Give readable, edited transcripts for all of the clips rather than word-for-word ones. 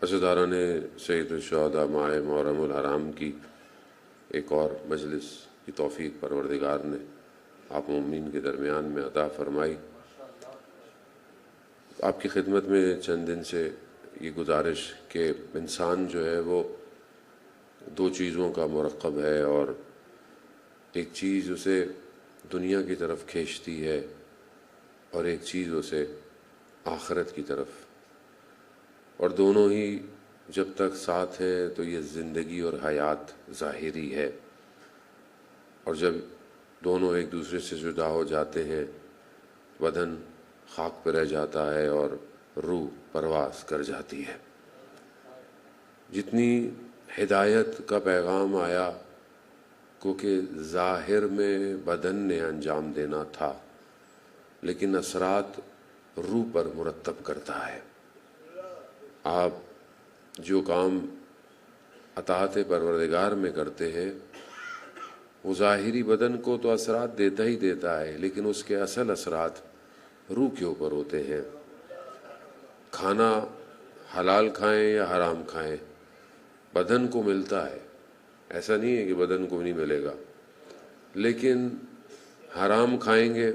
عزاداران سید الشہداء ماہ محرم الحرام کی ایک اور مجلس کی توفیق پروردگار نے آپ مومنین کے درمیان میں عطا فرمائی۔ آپ کی خدمت میں چند دن سے یہ گزارش کہ انسان جو ہے وہ دو چیزوں کا مرکب ہے، اور ایک چیز اسے دنیا کی طرف کھینچتی ہے اور ایک چیز اسے آخرت کی طرف، اور دونوں ہی جب تک ساتھ ہیں تو یہ زندگی اور حیات ظاہری ہے، اور جب دونوں ایک دوسرے سے جدا ہو جاتے ہیں بدن خاک پہ رہ جاتا ہے اور روح پرواز کر جاتی ہے۔ جتنی ہدایت کا پیغام آیا کیونکہ ظاہر میں بدن نے انجام دینا تھا، لیکن اثرات روح پر مرتب کرتا ہے۔ آپ جو کام اطاعت پروردگار میں کرتے ہیں وہ ظاہری بدن کو تو اثرات دیتا ہی دیتا ہے، لیکن اس کے اصل اثرات روح کے اوپر ہوتے ہیں۔ کھانا حلال کھائیں یا حرام کھائیں بدن کو ملتا ہے، ایسا نہیں ہے کہ بدن کو نہیں ملے گا، لیکن حرام کھائیں گے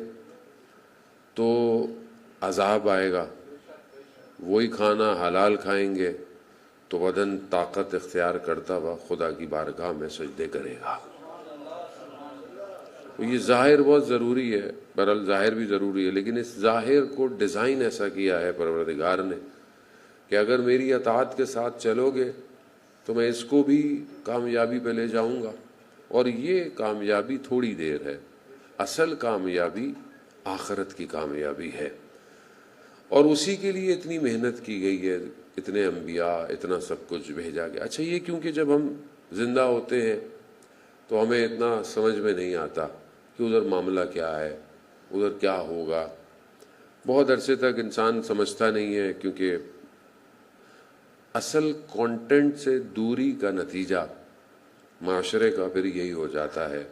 تو عذاب آئے گا، وہی کھانا حلال کھائیں گے تو بدن طاقت اختیار کرتا ہوا خدا کی بارگاہ میں سجدے کرے گا۔ یہ ظاہر بہت ضروری ہے، بہرحال ظاہر بھی ضروری ہے، لیکن اس ظاہر کو ڈیزائن ایسا کیا ہے پروردگار نے کہ اگر میری اطاعت کے ساتھ چلو گے تو میں اس کو بھی کامیابی پہ لے جاؤں گا، اور یہ کامیابی تھوڑی دیر ہے، اصل کامیابی آخرت کی کامیابی ہے، اور اسی کے لیے اتنی محنت کی گئی ہے، اتنے انبیاء، اتنا سب کچھ بھیجا گیا۔ اچھا یہ کیونکہ جب ہم زندہ ہوتے ہیں تو ہمیں اتنا سمجھ میں نہیں آتا کہ ادھر معاملہ کیا ہے، ادھر کیا ہوگا، بہت عرصے تک انسان سمجھتا نہیں ہے، کیونکہ اصل کانٹینٹ سے دوری کا نتیجہ معاشرے کا پھر یہی ہو جاتا ہے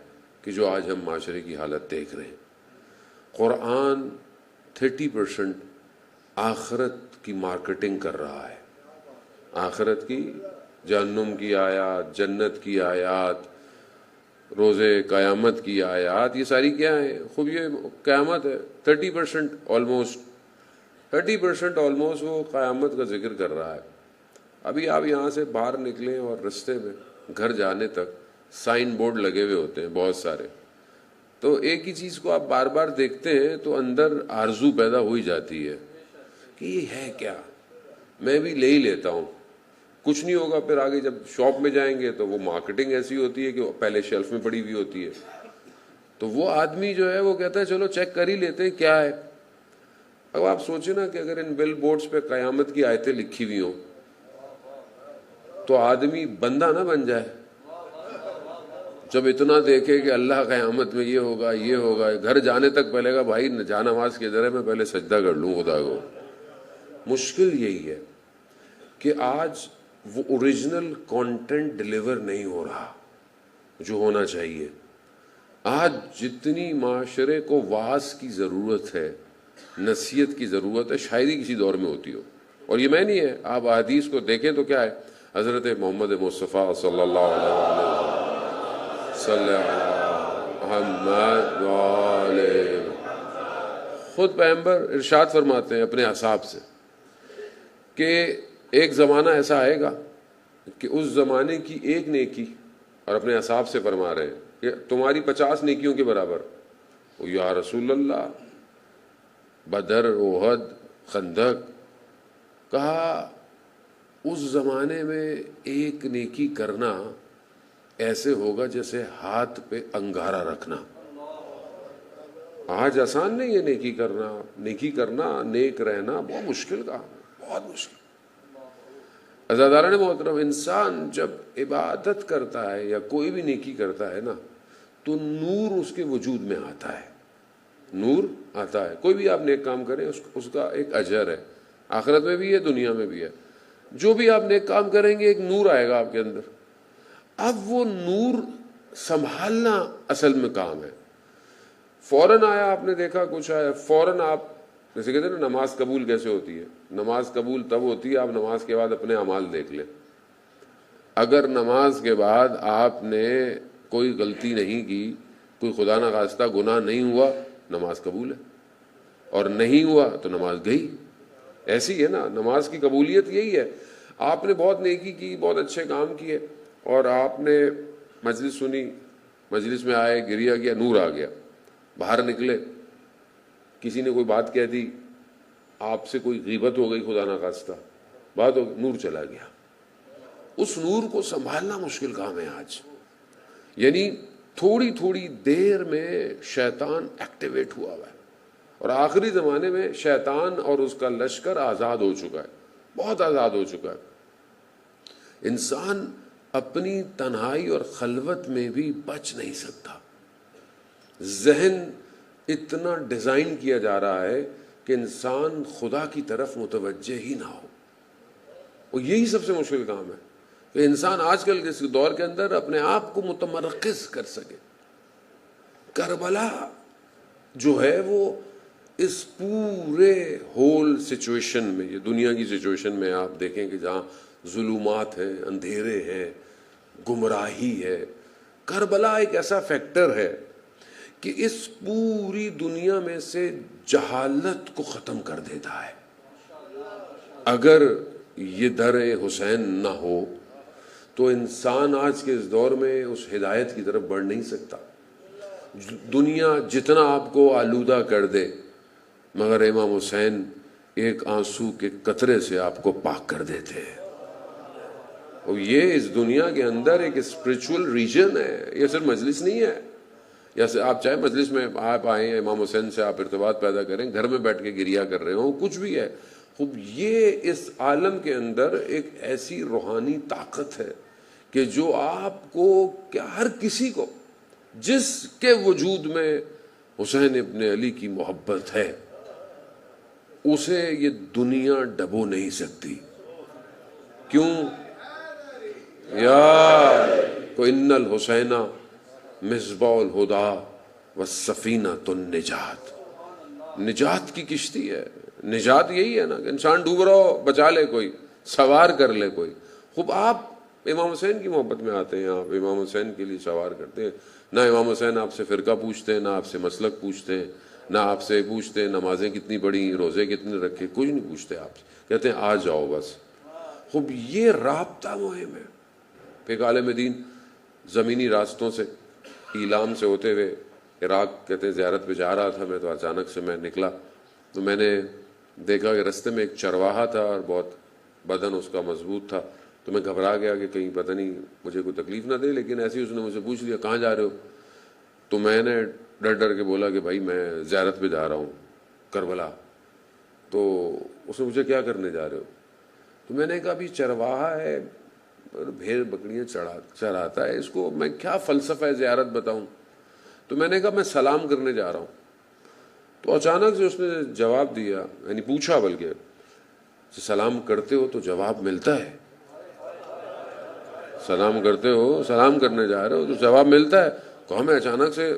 کہ جو آج ہم معاشرے کی حالت دیکھ رہے ہیں۔ قرآن 30% آخرت کی مارکیٹنگ کر رہا ہے، آخرت کی، جہنم کی آیات، جنت کی آیات، روزے قیامت کی آیات، یہ ساری کیا ہیں؟ خوب یہ قیامت ہے، 30% آلموسٹ وہ قیامت کا ذکر کر رہا ہے۔ ابھی آپ یہاں سے باہر نکلیں اور رستے میں گھر جانے تک سائن بورڈ لگے ہوئے ہوتے ہیں بہت سارے، تو ایک ہی چیز کو آپ بار بار دیکھتے ہیں تو اندر آرزو پیدا ہو ہی جاتی ہے کہ یہ ہے کیا، میں بھی لے ہی لیتا ہوں، کچھ نہیں ہوگا۔ پھر آگے جب شاپ میں جائیں گے تو وہ مارکیٹنگ ایسی ہوتی ہے کہ پہلے شیلف میں پڑی ہوئی ہوتی ہے، تو وہ آدمی جو ہے وہ کہتا ہے چلو چیک کر ہی لیتے ہیں کیا ہے۔ اب آپ سوچیں نا کہ اگر ان بل بورڈز پہ قیامت کی آیتیں لکھی ہوئی ہوں تو آدمی بندہ نہ بن جائے، جب اتنا دیکھے کہ اللہ قیامت میں یہ ہوگا یہ ہوگا، گھر جانے تک پہلے گا بھائی جا نماز کے ذریعے میں پہلے سجدہ کر لوں خدا کو۔ مشکل یہی ہے کہ آج وہ اوریجنل کانٹینٹ ڈیلیور نہیں ہو رہا جو ہونا چاہیے۔ آج جتنی معاشرے کو وعظ کی ضرورت ہے، نصیحت کی ضرورت ہے، شاید ہی کسی دور میں ہوتی ہو، اور یہ میں نہیں ہے، آپ احادیث کو دیکھیں تو کیا ہے، حضرت محمد مصطفیٰ صلی اللہ علیہ وسلم صلی محمد والے، خود پیغمبر ارشاد فرماتے ہیں اپنے اصحاب سے کہ ایک زمانہ ایسا آئے گا کہ اس زمانے کی ایک نیکی، اور اپنے اصحاب سے فرما رہے ہیں کہ تمہاری 50 نیکیوں کے برابر۔ یا رسول اللہ، بدر، احد، خندق، کہا اس زمانے میں ایک نیکی کرنا ایسے ہوگا جیسے ہاتھ پہ انگارہ رکھنا۔ آج آسان نہیں ہے نیکی کرنا، نیک رہنا بہت مشکل کام ہے، بہت مشکل۔ عزاداران محترم، انسان جب عبادت کرتا ہے یا کوئی بھی نیکی کرتا ہے نا تو نور اس کے وجود میں آتا ہے، نور آتا ہے۔ کوئی بھی آپ نیک کام کریں اس کا ایک اجر ہے، آخرت میں بھی ہے، دنیا میں بھی ہے۔ جو بھی آپ نیک کام کریں گے ایک نور آئے گا آپ کے اندر۔ اب وہ نور سنبھالنا اصل میں کام ہے۔ فوراً آیا، آپ نے دیکھا کچھ آیا، فوراً آپ جیسے کہتے ہیں نا نماز قبول کیسے ہوتی ہے؟ نماز قبول تب ہوتی ہے آپ نماز کے بعد اپنے اعمال دیکھ لیں. اگر نماز کے بعد آپ نے کوئی غلطی نہیں کی، کوئی خدا نہ خواستہ گناہ نہیں ہوا، نماز قبول ہے، اور نہیں ہوا تو نماز گئی. ایسی ہے نا نماز کی قبولیت، یہی ہے. آپ نے بہت نیکی کی، بہت اچھے کام کیے، اور آپ نے مجلس سنی، مجلس میں آئے، گریا گیا، نور آ گیا. باہر نکلے، کسی نے کوئی بات کہہ دی، آپ سے کوئی غیبت ہو گئی خدا نہ خواستہ، بات ہو گئی، نور چلا گیا. اس نور کو سنبھالنا مشکل کام ہے آج. یعنی تھوڑی تھوڑی دیر میں شیطان ایکٹیویٹ ہوا ہے، اور آخری زمانے میں شیطان اور اس کا لشکر آزاد ہو چکا ہے، بہت آزاد ہو چکا ہے. انسان اپنی تنہائی اور خلوت میں بھی بچ نہیں سکتا. ذہن اتنا ڈیزائن کیا جا رہا ہے کہ انسان خدا کی طرف متوجہ ہی نہ ہو. اور یہی سب سے مشکل کام ہے کہ انسان آج کل کے اس دور کے اندر اپنے آپ کو متمرکز کر سکے. کربلا جو ہے وہ اس پورے ہول سچویشن میں، یہ دنیا کی سچویشن میں آپ دیکھیں کہ جہاں ظلمات ہیں، اندھیرے ہیں، گمراہی ہے، کربلا ایک ایسا فیکٹر ہے کہ اس پوری دنیا میں سے جہالت کو ختم کر دیتا ہے. اگر یہ در حسین نہ ہو تو انسان آج کے اس دور میں اس ہدایت کی طرف بڑھ نہیں سکتا. دنیا جتنا آپ کو آلودہ کر دے، مگر امام حسین ایک آنسو کے قطرے سے آپ کو پاک کر دیتے ہیں. اور یہ اس دنیا کے اندر ایک اسپرچول ریجن ہے، یہ صرف مجلس نہیں ہے. یا آپ چاہے مجلس میں آپ آئیں، امام حسین سے آپ ارتباط پیدا کریں، گھر میں بیٹھ کے گریا کر رہے ہوں، کچھ بھی ہے. خوب یہ اس عالم کے اندر ایک ایسی روحانی طاقت ہے کہ جو آپ کو، کیا ہر کسی کو جس کے وجود میں حسین ابن علی کی محبت ہے، اسے یہ دنیا ڈبو نہیں سکتی. کیوں؟ یا کو ان الحسین مصباح الہدا والسفینۃ النجات. نجات کی کشتی ہے. نجات یہی ہے نا کہ انسان ڈوب رہا ہو، بچا لے کوئی، سوار کر لے کوئی. خوب آپ امام حسین کی محبت میں آتے ہیں، آپ امام حسین کے لیے سوار کرتے ہیں. نہ امام حسین آپ سے فرقہ پوچھتے ہیں، نہ آپ سے مسلک پوچھتے ہیں، نہ آپ سے پوچھتے ہیں نمازیں کتنی پڑھی، روزے کتنے رکھے، کچھ نہیں پوچھتے. آپ سے کہتے ہیں آ جاؤ بس. خوب یہ رابطہ مہم ہے. ایک عالم دین زمینی راستوں سے، ایلام سے ہوتے ہوئے عراق کہتے ہیں زیارت پہ جا رہا تھا میں، تو اچانک سے میں نکلا تو میں نے دیکھا کہ رستے میں ایک چرواہا تھا اور بہت بدن اس کا مضبوط تھا. تو میں گھبرا گیا کہ کہیں پتہ نہیں مجھے کوئی تکلیف نہ دے، لیکن ایسے ہی اس نے مجھ سے پوچھ لیا کہاں جا رہے ہو. تو میں نے ڈر ڈر کے بولا کہ بھائی میں زیارت پہ جا رہا ہوں کربلا. تو اس نے مجھے کیا کرنے جا رہے ہو؟ تو میں نے کہا ابھی چرواہا ہے، بھیڑ بکریاں چراتا ہے، اس کو میں کیا فلسفہ زیارت بتاؤں. تو میں نے کہا میں سلام کرنے جا رہا ہوں. تو اچانک سے اس نے جواب دیا، یعنی پوچھا بلکہ سلام کرتے ہو تو جواب ملتا ہے؟ سلام کرتے ہو، سلام کرنے جا رہے ہو تو جواب ملتا ہے؟ کہا میں اچانک سے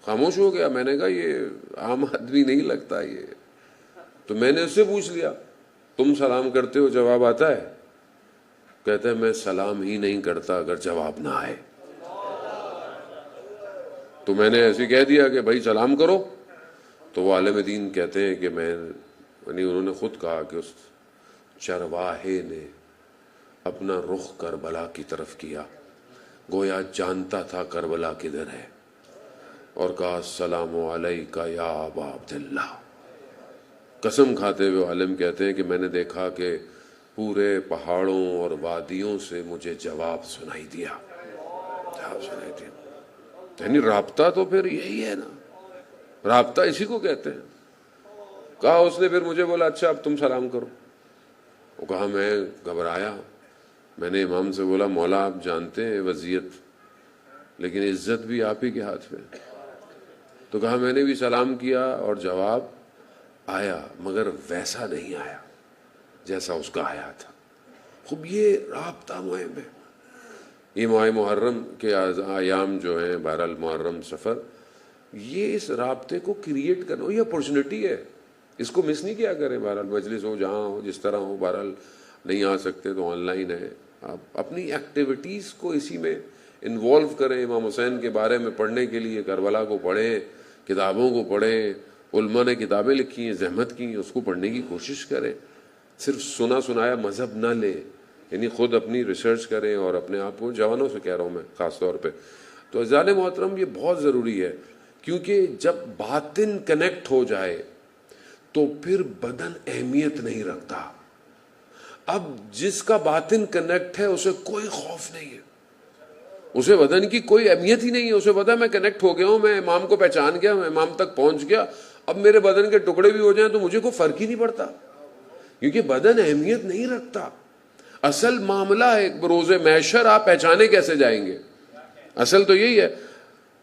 خاموش ہو گیا. میں نے کہا یہ عام آدمی نہیں لگتا یہ. تو میں نے اس سے پوچھ لیا تم سلام کرتے ہو جواب آتا ہے؟ کہتے ہیں میں سلام ہی نہیں کرتا اگر جواب نہ آئے. تو میں نے ایسے کہہ دیا کہ بھائی سلام کرو. تو وہ عالم دین کہتے ہیں کہ میں، یعنی انہوں نے خود کہا کہ اس چرواہے نے اپنا رخ کربلا کی طرف کیا، گویا جانتا تھا کربلا کدھر ہے، اور کہا السلام علیکہ یا ابا عبداللہ. قسم کھاتے ہوئے عالم کہتے ہیں کہ میں نے دیکھا کہ پورے پہاڑوں اور وادیوں سے مجھے جواب سنائی دیا. یعنی رابطہ تو پھر یہی ہے نا، رابطہ اسی کو کہتے ہیں. کہا اس نے پھر مجھے بولا اچھا اب تم سلام کرو. وہ کہا میں گھبرایا. میں نے امام سے بولا مولا آپ جانتے ہیں وضعیت، لیکن عزت بھی آپ ہی کے ہاتھ میں. تو کہا میں نے بھی سلام کیا اور جواب آیا، مگر ویسا نہیں آیا جیسا اس کا آیا تھا. خوب یہ رابطہ مہم ہے. یہ ماہ محرم کے ایام جو ہیں، بہرحال محرم سفر، یہ اس رابطے کو کریٹ کرنا، یہ اپورچونٹی ہے. اس کو مس نہیں کیا کریں. بہرحال مجلس ہو جہاں ہو جس طرح ہو, بہرحال نہیں آ سکتے تو آن لائن ہے, آپ اپنی ایکٹیویٹیز کو اسی میں انوالو کریں. امام حسین کے بارے میں پڑھنے کے لیے کربلا کو پڑھیں, کتابوں کو پڑھیں, علماء نے کتابیں لکھی ہیں, زحمت کی ہیں, اس کو پڑھنے کی کوشش کریں. صرف سنا سنایا مذہب نہ لیں, یعنی خود اپنی ریسرچ کریں. اور اپنے آپ کو جوانوں سے کہہ رہا ہوں میں خاص طور پہ, تو عزیزان محترم یہ بہت ضروری ہے, کیونکہ جب باطن کنیکٹ ہو جائے تو پھر بدن اہمیت نہیں رکھتا. اب جس کا باطن کنیکٹ ہے اسے کوئی خوف نہیں ہے, اسے بدن کی کوئی اہمیت ہی نہیں ہے. اسے پتا ہے میں کنیکٹ ہو گیا ہوں, میں امام کو پہچان گیا, میں امام تک پہنچ گیا, اب میرے بدن کے ٹکڑے بھی ہو جائیں تو مجھے کوئی فرق ہی نہیں پڑتا, کیونکہ بدن اہمیت نہیں رکھتا. اصل معاملہ ہے روز محشر آپ پہچانے کیسے جائیں گے, اصل تو یہی ہے.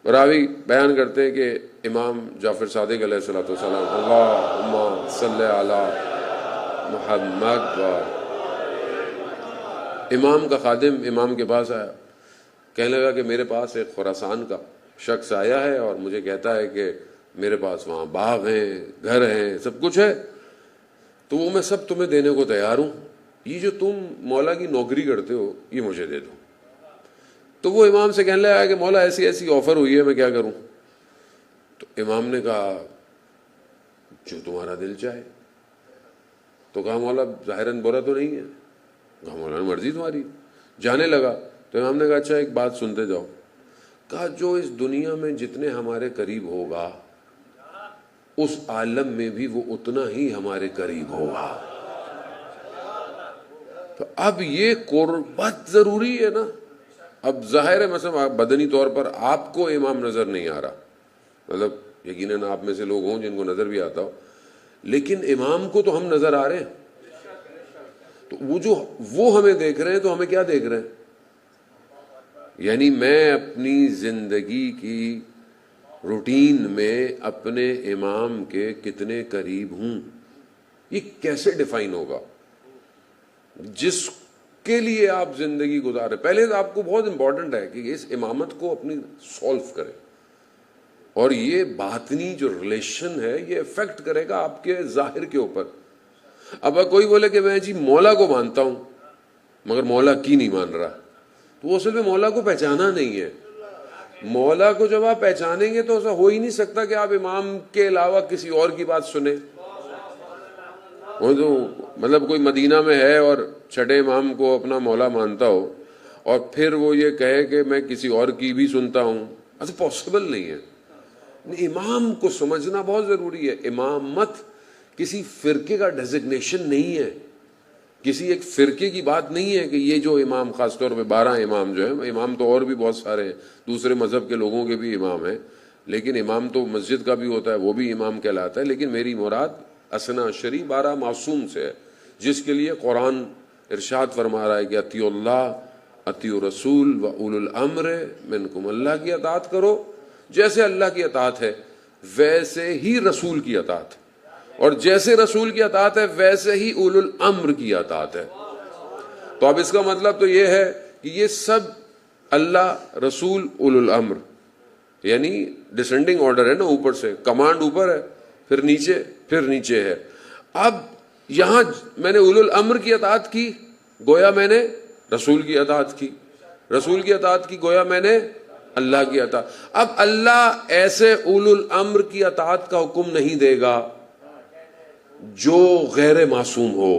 راوی بیان کرتے ہیں کہ امام جعفر صادق علیہ الصلوۃ والسلام, اللہم صلی علی محمد, امام کا خادم امام کے پاس آیا, کہنے لگا کہ میرے پاس ایک خراسان کا شخص آیا ہے اور مجھے کہتا ہے کہ میرے پاس وہاں باغ ہیں, گھر ہیں, سب کچھ ہے, تو وہ میں سب تمہیں دینے کو تیار ہوں, یہ جو تم مولا کی نوکری کرتے ہو یہ مجھے دے دو. تو وہ امام سے کہنے لگا کہ مولا ایسی ایسی آفر ہوئی ہے, میں کیا کروں؟ تو امام نے کہا جو تمہارا دل چاہے. تو کہا مولا ظاہراً برا تو نہیں ہے؟ کہا مولا مرضی تمہاری. جانے لگا تو امام نے کہا اچھا ایک بات سنتے جاؤ. کہا جو اس دنیا میں جتنے ہمارے قریب ہوگا اس عالم میں بھی وہ اتنا ہی ہمارے قریب ہوگا. تو اب یہ قربت ضروری ہے نا. اب ظاہر ہے مثلا بدنی طور پر آپ کو امام نظر نہیں آ رہا, مطلب یقیناً آپ میں سے لوگ ہوں جن کو نظر بھی آتا ہو, لیکن امام کو تو ہم نظر آ رہے ہیں. تو وہ ہمیں دیکھ رہے ہیں تو ہمیں کیا دیکھ رہے ہیں؟ یعنی میں اپنی زندگی کی روٹین میں اپنے امام کے کتنے قریب ہوں, یہ کیسے ڈیفائن ہوگا؟ جس کے لیے آپ زندگی گزارے, پہلے تو آپ کو بہت امپورٹنٹ ہے کہ اس امامت کو اپنی سولو کرے, اور یہ باطنی جو ریلیشن ہے یہ افیکٹ کرے گا آپ کے ظاہر کے اوپر. اب کوئی بولے کہ میں جی مولا کو مانتا ہوں مگر مولا کی نہیں مان رہا, تو وہ اصل میں مولا کو پہچانا نہیں ہے. مولا کو جب آپ پہچانیں گے تو ایسا ہو ہی نہیں سکتا کہ آپ امام کے علاوہ کسی اور کی بات سنیں. وہ تو مطلب کوئی مدینہ میں ہے اور چھٹے امام کو اپنا مولا مانتا ہو اور پھر وہ یہ کہے کہ میں کسی اور کی بھی سنتا ہوں, ایسا پاسبل نہیں ہے. امام کو سمجھنا بہت ضروری ہے. امامت کسی فرقے کا ڈیزگنیشن نہیں ہے, کسی ایک فرقے کی بات نہیں ہے کہ یہ جو امام, خاص طور پہ 12 امام جو ہیں, امام تو اور بھی بہت سارے ہیں, دوسرے مذہب کے لوگوں کے بھی امام ہیں, لیکن امام تو مسجد کا بھی ہوتا ہے, وہ بھی امام کہلاتا ہے. لیکن میری مراد اسنا عشری 12 معصوم سے ہے, جس کے لیے قرآن ارشاد فرما رہا ہے کہ اطیعوا اللہ اطیعوا رسول و اولو الامر منکم, اللہ کی اطاعت کرو, جیسے اللہ کی اطاعت ہے ویسے ہی رسول کی اطاعت, اور جیسے رسول کی اطاعت ہے ویسے ہی اولو الامر کی اطاعت ہے. تو اب اس کا مطلب تو یہ ہے کہ یہ سب اللہ رسول اولو الامر, یعنی ڈسینڈنگ آرڈر ہے نا, اوپر سے کمانڈ اوپر ہے, پھر نیچے ہے. اب یہاں میں نے اولو الامر کی اطاعت کی, گویا میں نے رسول کی اطاعت کی, رسول کی اطاعت کی, گویا میں نے اللہ کی اطاعت. اب اللہ ایسے اولو الامر کی اطاعت کا حکم نہیں دے گا جو غیر معصوم ہو.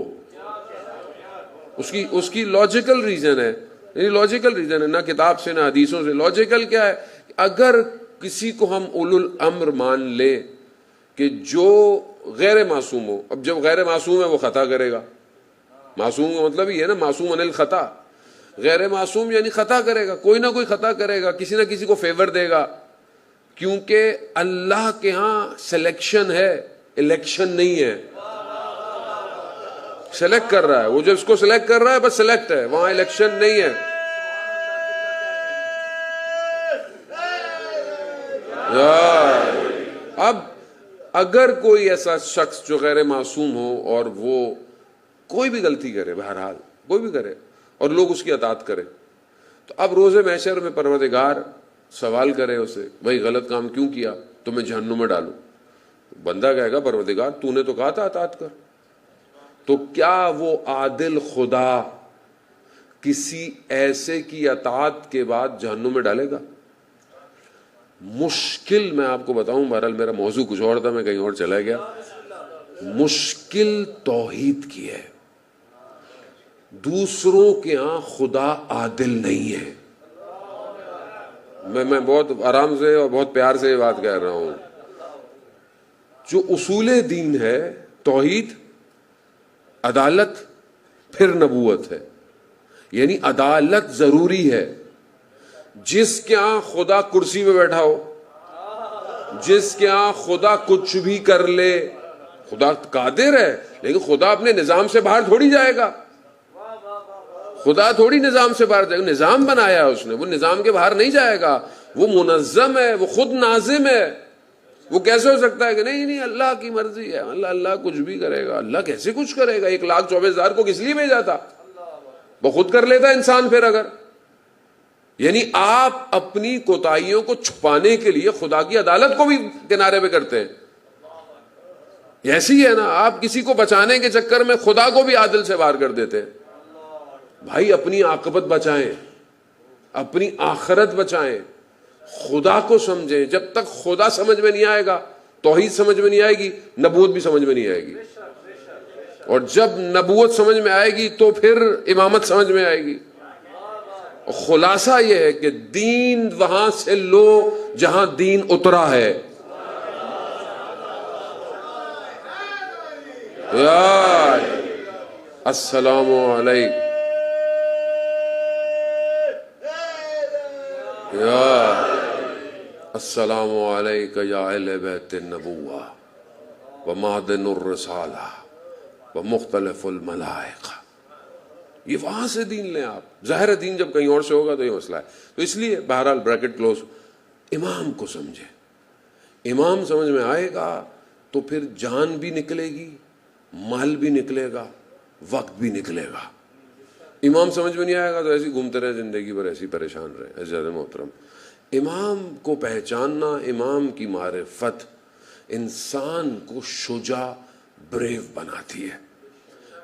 اس کی لاجیکل ریزن ہے, یعنی لاجیکل ریزن ہے, نہ کتاب سے نہ حدیثوں سے. لاجیکل کیا ہے؟ اگر کسی کو ہم اولو الامر مان لیں کہ جو غیر معصوم ہو, اب جب غیر معصوم ہے وہ خطا کرے گا, معصوم کا مطلب یہ ہے نا معصوم عن الخطا, غیر معصوم یعنی خطا کرے گا, کوئی نہ کوئی خطا کرے گا, کسی نہ کسی کو فیور دے گا, کیونکہ اللہ کے ہاں سلیکشن ہے, الیکشن نہیں ہے. سلیکٹ کر رہا ہے, وہ جو اس کو سلیکٹ کر رہا ہے بس سلیکٹ ہے, وہاں الیکشن نہیں ہے. اب اگر کوئی ایسا شخص جو غیر معصوم ہو اور وہ کوئی بھی غلطی کرے, بہرحال کوئی بھی کرے, اور لوگ اس کی اطاعت کریں, تو اب روز محشر میں پروردگار سوال کرے اسے, بھائی غلط کام کیوں کیا تو میں جہنم میں ڈالوں, بندہ کہے گا پروردگار تو نے تو کہا تھا اطاعت کر. تو کیا وہ عادل خدا کسی ایسے کی اطاعت کے بعد جہنم میں ڈالے گا؟ مشکل میں آپ کو بتاؤں، بہرحال میرا موضوع کچھ اور تھا، میں کہیں اور چلا گیا. مشکل توحید کی ہے. دوسروں کے ہاں خدا عادل نہیں ہے. میں بہت آرام سے اور بہت پیار سے یہ بات کہہ رہا ہوں. جو اصول دین ہے، توحید، عدالت، پھر نبوت ہے. یعنی عدالت ضروری ہے. جس کے ہاں خدا کرسی میں بیٹھا ہو، جس کے ہاں خدا کچھ بھی کر لے، خدا قادر ہے لیکن خدا اپنے نظام سے باہر تھوڑی جائے گا. خدا تھوڑی نظام سے باہر جائے گا. نظام بنایا ہے اس نے، وہ نظام کے باہر نہیں جائے گا. وہ منظم ہے، وہ خود ناظم ہے. وہ کیسے ہو سکتا ہے کہ نہیں اللہ کی مرضی ہے، اللہ کچھ بھی کرے گا؟ اللہ کیسے کچھ کرے گا؟ 1,24,000 کو کس لیے بھیجا تھا؟ وہ خود کر لیتا انسان پھر اگر. یعنی آپ اپنی کوتاہیوں کو چھپانے کے لیے خدا کی عدالت کو بھی کنارے پہ کرتے ہیں. ایسی ہے نا، آپ کسی کو بچانے کے چکر میں خدا کو بھی عادل سے باہر کر دیتے ہیں. بھائی اپنی عاقبت بچائیں، اپنی آخرت بچائیں، خدا کو سمجھیں. جب تک خدا سمجھ میں نہیں آئے گا توحید سمجھ میں نہیں آئے گی، نبوت بھی سمجھ میں نہیں آئے گی. اور جب نبوت سمجھ میں آئے گی تو پھر امامت سمجھ میں آئے گی. خلاصہ یہ ہے کہ دین وہاں سے لو جہاں دین اترا ہے. یا السلام علیکم، یا السلام علیکم یا اہل بیت النبوہ ومعدن الرسالہ ومختلف الملائکہ. یہ وہاں سے دین لیں آپ. ظاہر دین جب کہیں اور سے ہوگا تو یہ مسئلہ ہے. تو اس لیے بہرحال بریکٹ کلوز، امام کو سمجھے. امام سمجھ میں آئے گا تو پھر جان بھی نکلے گی، مال بھی نکلے گا، وقت بھی نکلے گا. امام سمجھ میں نہیں آئے گا تو ایسی گھومتے رہے زندگی بھر، ایسی پریشان رہے. عزیز محترم، امام کو پہچاننا، امام کی معرفت انسان کو شجاع، بریو بناتی ہے.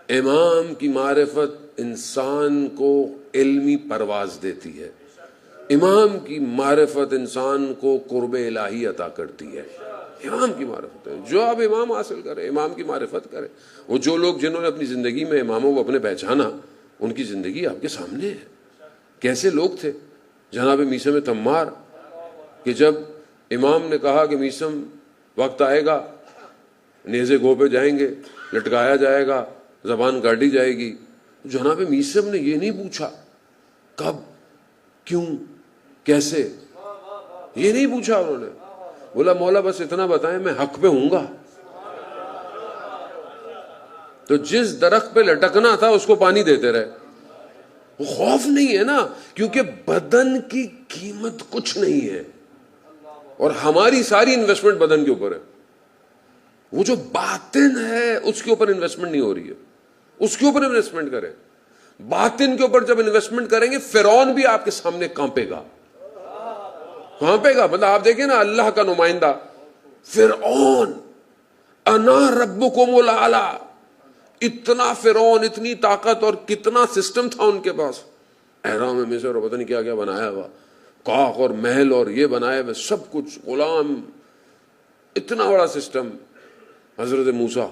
امام کی معرفت انسان کو علمی پرواز دیتی ہے. امام کی معرفت انسان کو قرب الہی عطا کرتی ہے. امام کی معرفت ہے. جو آپ امام حاصل کریں، امام کی معرفت کریں. وہ جو لوگ جنہوں نے اپنی زندگی میں اماموں کو اپنے پہچانا، ان کی زندگی آپ کے سامنے ہے. کیسے لوگ تھے جناب میثم تمار، کہ جب امام نے کہا کہ میثم وقت آئے گا، نیزے گو پہ جائیں گے، لٹکایا جائے گا، زبان کاٹی جائے گی. جناب میثم نے یہ نہیں پوچھا کب، کیوں، کیسے، یہ نہیں پوچھا. انہوں نے بولا مولا بس اتنا بتائیں میں حق پہ ہوں گا. تو جس درخت پہ لٹکنا تھا اس کو پانی دیتے رہے. وہ خوف نہیں ہے نا، کیونکہ بدن کی قیمت کچھ نہیں ہے اور ہماری ساری انویسٹمنٹ بدن کے اوپر ہے. وہ جو باطن ہے اس کے اوپر انویسٹمنٹ نہیں ہو رہی ہے، اس کے اوپر انویسٹمنٹ کریں. باطن کے اوپر جب انویسٹمنٹ کریں گے، فرعون بھی آپ کے سامنے کانپے گا. کانپے گا. مطلب آپ دیکھیں نا، اللہ کا نمائندہ فرعون، انا ربکم الاعلی، اتنا فرعون، اتنی طاقت اور کتنا سسٹم تھا ان کے پاس. احرام مصر اور پتہ نہیں کیا کیا بنایا ہوا، کاخ اور محل اور یہ بنائے ہوئے سب کچھ، غلام، اتنا بڑا سسٹم. حضرت موسیٰ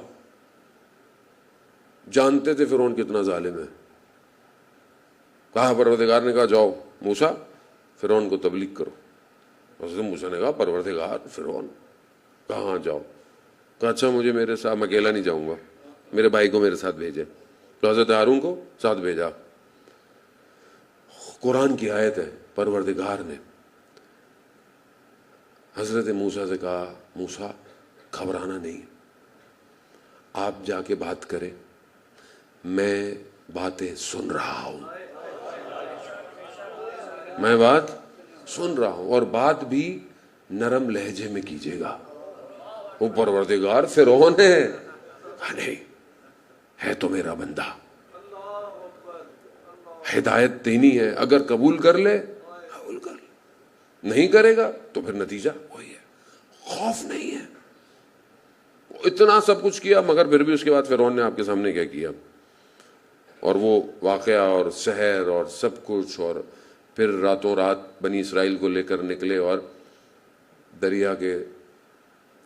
جانتے تھے فرعون کتنا ظالم ہے. کہا پروردگار نے کہا جاؤ موسیٰ فرعون کو تبلیغ کرو. حضرت موسیٰ نے کہا پروردگار فرعون، کہاں جاؤ؟ کہا اچھا مجھے میرے ساتھ، میں اکیلا نہیں جاؤں گا، میرے بھائی کو میرے ساتھ بھیجے. تو حضرت ہارون کو ساتھ بھیجا. قرآن کی آیت ہے، پروردگار نے حضرت موسیٰ سے کہا موسیٰ گھبرانا نہیں، آپ جا کے بات کریں، میں باتیں سن رہا ہوں، میں بات سن رہا ہوں، اور بات بھی نرم لہجے میں کیجیے گا. وہ پروردگار فرعون ہے، نہیں ہے تو میرا بندہ، ہدایت دینی ہے، اگر قبول کر لے قبول کر لے، نہیں کرے گا تو پھر نتیجہ وہی ہے. خوف نہیں ہے. اتنا سب کچھ کیا، مگر پھر بھی اس کے بعد فرعون نے آپ کے سامنے کیا کیا، اور وہ واقعہ اور سحر اور سب کچھ، اور پھر راتوں رات بنی اسرائیل کو لے کر نکلے اور دریا کے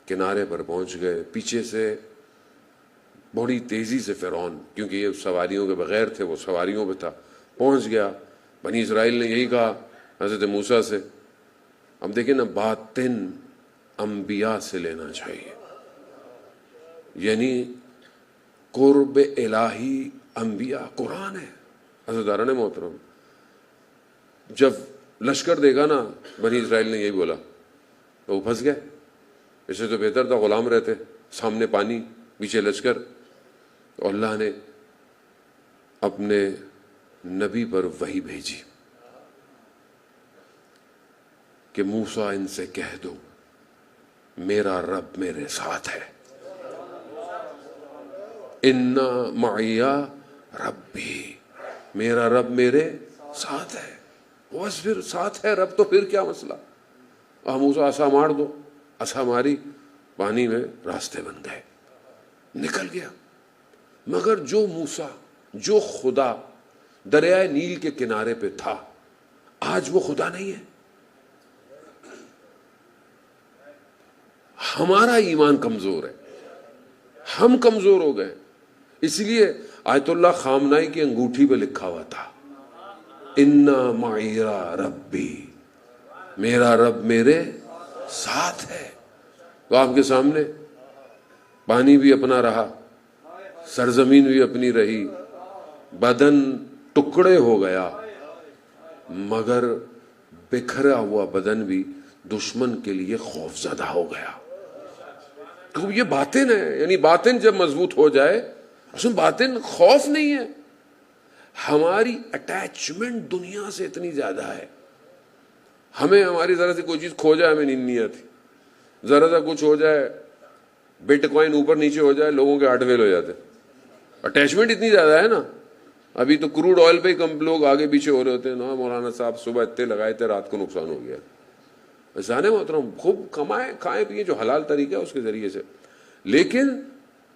کنارے پر پہنچ گئے. پیچھے سے بڑی تیزی سے فرعون، کیونکہ یہ سواریوں کے بغیر تھے، وہ سواریوں پہ تھا، پہنچ گیا. بنی اسرائیل نے یہی کہا حضرت موسیٰ سے. اب دیکھیں نا، باطن انبیاء سے لینا چاہیے، یعنی قرب الہی انبیاء قرآن ہے. عزیزان محترم، جب لشکر دیکھا نا بنی اسرائیل نے یہی بولا تو وہ پھنس گئے. اس سے تو بہتر تھا غلام رہتے، سامنے پانی پیچھے لشکر. تو اللہ نے اپنے نبی پر وحی بھیجی کہ موسیٰ ان سے کہہ دو میرا رب میرے ساتھ ہے، اِنَّ مَعِیَ ربی، میرا رب میرے ساتھ ہے. بس پھر ساتھ ہے رب تو پھر کیا مسئلہ. موسیٰ عصا مار دو، عصا ماری، پانی میں راستے بن گئے، نکل گیا. مگر جو موسیٰ، جو خدا دریائے نیل کے کنارے پہ تھا، آج وہ خدا نہیں ہے. ہمارا ایمان کمزور ہے، ہم کمزور ہو گئے. اس لیے آیت اللہ خامنائی کی انگوٹھی پہ لکھا ہوا تھا اِنَّ مَعِیَ ربی، میرا رب میرے ساتھ ہے. تو آپ کے سامنے پانی بھی اپنا رہا، سرزمین بھی اپنی رہی، بدن ٹکڑے ہو گیا، مگر بکھرا ہوا بدن بھی دشمن کے لیے خوف زدہ ہو گیا. تو یہ باطن ہے، یعنی باطن جب مضبوط ہو جائے، اصل باطن خوف نہیں ہے. ہماری اٹیچمنٹ دنیا سے اتنی زیادہ ہے، ہمیں ہماری ذرا سی کوئی چیز کھو جائے ہمیں نیند نہیں آتی، ذرا سا کچھ ہو جائے، بٹ کوائن اوپر نیچے ہو جائے، لوگوں کے ہارٹ فیل ہو جاتے. اٹیچمنٹ اتنی زیادہ ہے نا. ابھی تو کروڈ آئل پہ ہی کم لوگ آگے پیچھے ہو رہے ہوتے ہیں نا، مولانا صاحب صبح اتنے لگائے تھے، رات کو نقصان ہو گیا. جانے محترم، خوب کمائیں کھائیں پیئیں، جو حلال طریقہ ہے اس کے ذریعے سے، لیکن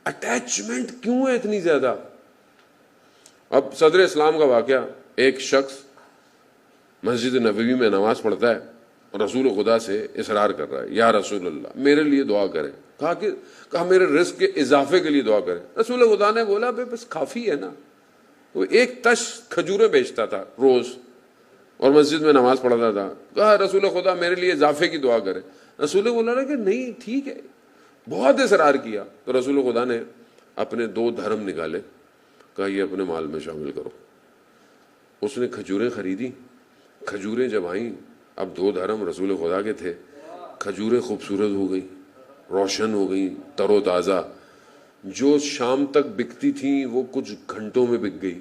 اٹیچمنٹ کیوں ہے اتنی زیادہ. اب صدر اسلام کا واقعہ، ایک شخص مسجد نبوی میں نماز پڑھتا ہے اور رسول خدا سے اصرار کر رہا ہے، یا رسول اللہ میرے لیے دعا کریں. کہا میرے رزق کے اضافے کے لیے دعا کریں. رسول خدا نے بولا بس کافی ہے نا. وہ ایک تش کھجوریں بیچتا تھا روز اور مسجد میں نماز پڑھتا تھا. کہا رسول خدا میرے لیے اضافے کی دعا کریں. رسول بولا رہا کہ نہیں ٹھیک ہے. بہت اصرار کیا تو رسول خدا نے اپنے 2 درہم نکالے، کہا یہ اپنے مال میں شامل کرو. اس نے کھجوریں خریدی. کھجوریں جب آئیں، اب 2 درہم رسول خدا کے تھے، کھجوریں خوبصورت ہو گئی، روشن ہو گئی، تر و تازہ. جو شام تک بکتی تھیں وہ کچھ گھنٹوں میں بک گئی.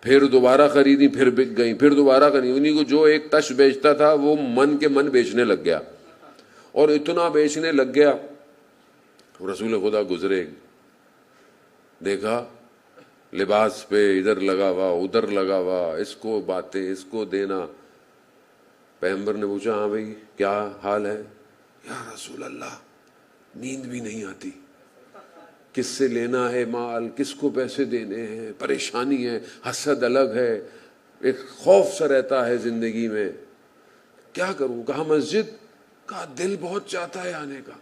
پھر دوبارہ خریدی، پھر بک گئی، پھر دوبارہ خریدی. انہیں کو جو ایک تش بیچتا تھا وہ من کے من بیچنے لگ گیا، اور اتنا بیچنے لگ گیا. رسول خدا گزرے، دیکھا لباس پہ ادھر لگا ہوا ادھر لگا ہوا، اس کو باتیں، اس کو دینا. پیغمبر نے پوچھا ہاں بھائی کیا حال ہے؟ یا رسول اللہ نیند بھی نہیں آتی، کس سے لینا ہے مال، کس کو پیسے دینے ہیں، پریشانی ہے، حسد الگ ہے، ایک خوف سا رہتا ہے زندگی میں، کیا کروں؟ کہا مسجد. کہا دل بہت چاہتا ہے آنے کا،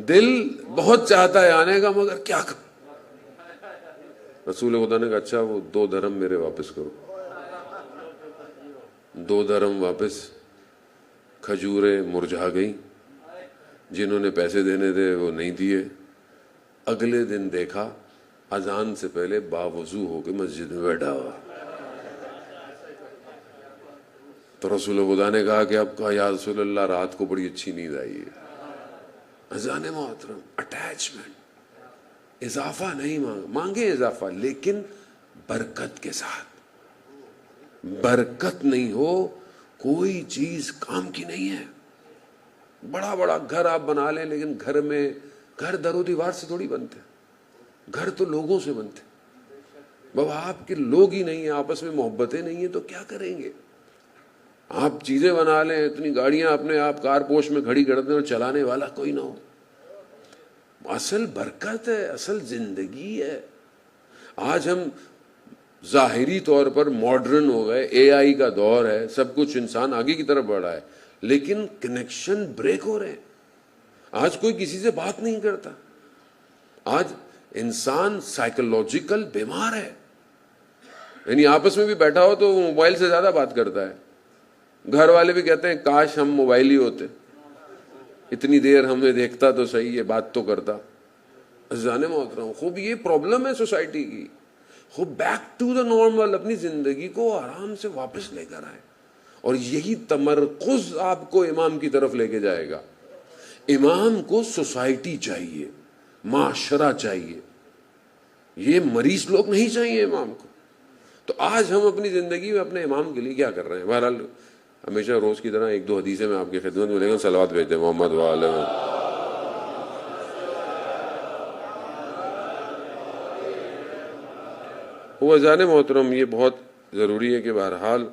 دل بہت چاہتا ہے آنے کا، مگر کیا کروں؟ رسول خدا نے کہا اچھا وہ 2 درہم میرے واپس کرو. 2 درہم واپس. کھجوریں مرجھا گئیں، جنہوں نے پیسے دینے تھے وہ نہیں دیے. اگلے دن دیکھا اذان سے پہلے باوضو ہو کے مسجد میں بیٹھا ہوا. تو رسول خدا نے کہا کہ اب کہا یا رسول اللہ رات کو بڑی اچھی نیند آئی ہے. اذان محترم، اٹیچمنٹ، اضافہ نہیں مانگے اضافہ، لیکن برکت کے ساتھ. برکت نہیں ہو کوئی چیز کام کی نہیں ہے. بڑا بڑا گھر آپ بنا لیں، لیکن گھر میں، گھر در و دیوار سے تھوڑی بنتے، گھر تو لوگوں سے بنتے. بابا آپ کے لوگ ہی نہیں ہیں، آپس میں محبتیں نہیں ہیں تو کیا کریں گے؟ آپ چیزیں بنا لیں، اتنی گاڑیاں اپنے آپ کار پوش میں کھڑی کر دیں اور چلانے والا کوئی نہ ہو. اصل برکت ہے، اصل زندگی ہے. آج ہم ظاہری طور پر ماڈرن ہو گئے، اے آئی کا دور ہے، سب کچھ انسان آگے کی طرف بڑھ رہا ہے، لیکن کنیکشن بریک ہو رہے ہیں. آج کوئی کسی سے بات نہیں کرتا. آج انسان سائیکولوجیکل بیمار ہے. یعنی آپس میں بھی بیٹھا ہو تو وہ موبائل سے زیادہ بات کرتا ہے. گھر والے بھی کہتے ہیں کاش ہم موبائل ہی ہوتے، اتنی دیر ہمیں دیکھتا تو صحیح، یہ بات تو کرتا. عزیزان محترم، خوب یہ پرابلم ہے سوسائٹی کی. خوب بیک ٹو دا نارمل، اپنی زندگی کو آرام سے واپس لے کر آئے. اور یہی تمرکز آپ کو امام کی طرف لے کے جائے گا. امام کو سوسائٹی چاہیے، معاشرہ چاہیے، یہ مریض لوگ نہیں چاہیے امام کو. تو آج ہم اپنی زندگی میں اپنے امام کے لیے کیا کر رہے ہیں؟ بہرحال ہمیشہ روز کی طرح ایک دو حدیثیں میں آپ کی خدمت میں لے گا. صلوات بھیجتے ہیں محمد وعلیہ وسلم. وہ اذان محترم، یہ بہت ضروری ہے کہ بہرحال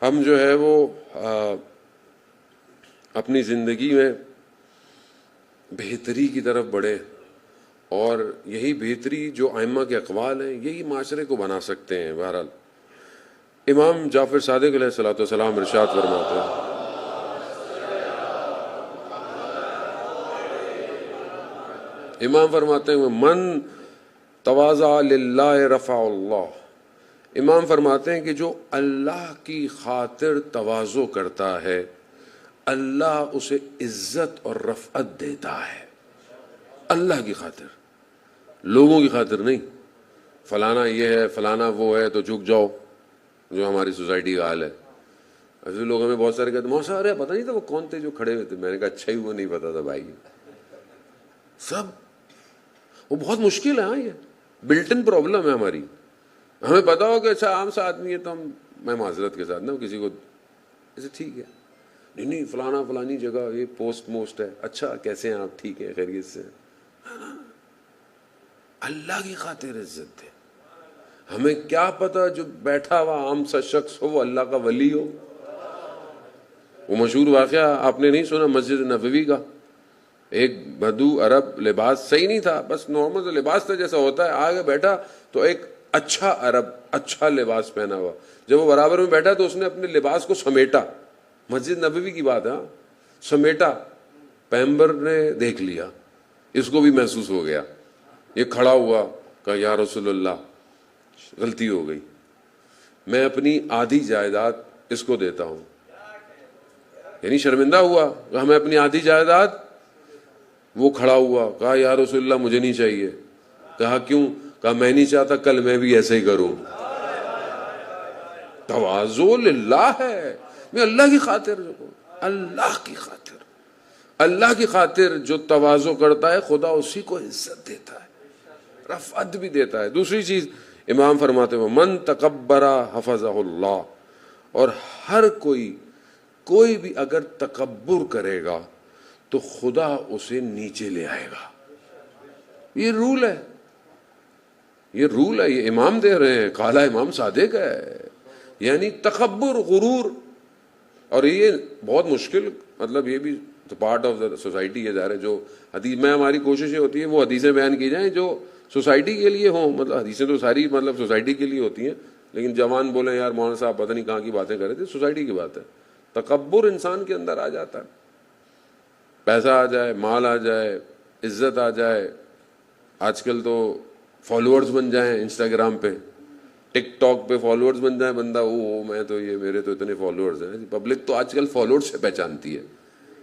ہم جو ہے وہ اپنی زندگی میں بہتری کی طرف بڑھیں، اور یہی بہتری جو ائمہ کے اقوال ہیں یہی معاشرے کو بنا سکتے ہیں. بہرحال امام جعفر صادق علیہ الصلوۃ والسلام ارشاد فرماتے ہیں، امام فرماتے ہیں من تواضع للہ رفع اللہ. امام فرماتے ہیں کہ جو اللہ کی خاطر تواضع کرتا ہے اللہ اسے عزت اور رفعت دیتا ہے. اللہ کی خاطر، لوگوں کی خاطر نہیں. فلانا یہ ہے، فلانا وہ ہے تو جھک جاؤ، جو ہماری سوسائٹی کا حال ہے. ایسے لوگ ہمیں بہت سارے کہتے ہیں موسیٰ ارے پتہ نہیں تھا وہ کون تھے جو کھڑے ہوئے تھے. میں نے کہا اچھا ہی وہ نہیں پتا تھا بھائی. سب وہ بہت مشکل ہے. ہاں یہ بلٹ ان پرابلم ہے ہماری. ہمیں پتا ہو کہ اچھا عام سا آدمی ہے تو ہم، میں معذرت کے ساتھ نا کسی کو ایسے ٹھیک ہے نہیں فلانا فلانی جگہ یہ پوسٹ ہے، اچھا کیسے ہیں آپ، ٹھیک ہے خیریت سے. اللہ کی خاطر عزت دے. ہمیں کیا پتا جو بیٹھا ہوا عام سا شخص ہو وہ اللہ کا ولی ہو. وہ مشہور واقعہ آپ نے نہیں سنا مسجد نبوی کا؟ ایک بدو عرب، لباس صحیح نہیں تھا، بس نارمل لباس تھا جیسا ہوتا ہے. آگے بیٹھا تو ایک اچھا عرب اچھا لباس پہنا ہوا، جب وہ برابر میں بیٹھا تو اس نے اپنے لباس کو سمیٹا. مسجد نبوی کی بات ہے، سمیٹا. پیغمبر نے دیکھ لیا، اس کو بھی محسوس ہو گیا. یہ کھڑا ہوا، کہا یا رسول اللہ غلطی ہو گئی، میں اپنی آدھی جائیداد اس کو دیتا ہوں. یعنی شرمندہ ہوا، کہا میں اپنی آدھی جائیداد. وہ کھڑا ہوا، کہا یا رسول اللہ مجھے نہیں چاہیے. کہا کیوں؟ کہا میں نہیں چاہتا کل میں بھی ایسے ہی کروں. تواضع للہ ہے، میں اللہ کی خاطر، اللہ کی خاطر، اللہ کی خاطر جو تواضع کرتا ہے خدا اسی کو عزت دیتا ہے، رفعت بھی دیتا ہے. دوسری چیز امام فرماتے ہیں من تکبر حفظہ اللہ. اور ہر کوئی بھی اگر تکبر کرے گا تو خدا اسے نیچے لے آئے گا. یہ رول ہے، یہ رول ہے، یہ امام دے رہے ہیں، قال امام صادق ہے. یعنی تکبر، غرور. اور یہ بہت مشکل، مطلب یہ بھی پارٹ آف دا سوسائٹی ہے. ظاہر ہے جو حدیث میں ہماری کوشش یہ ہوتی ہے وہ حدیثیں بیان کی جائیں جو سوسائٹی کے لیے ہوں. مطلب حدیثیں تو ساری مطلب سوسائٹی کے لیے ہوتی ہیں، لیکن جوان بولیں یار مولانا صاحب پتہ نہیں کہاں کی باتیں کر رہے تھے، سوسائٹی کی بات ہے. تکبر انسان کے اندر آ جاتا ہے، پیسہ آ جائے، مال آ جائے، عزت آ جائے. آج کل تو فالوورز بن جائیں انسٹاگرام پہ، ٹک ٹاک پہ فالوورز بن جائیں. بندہ میں تو یہ میرے تو اتنے فالوورز ہیں. پبلک تو آج کل فالوورز سے پہچانتی ہے،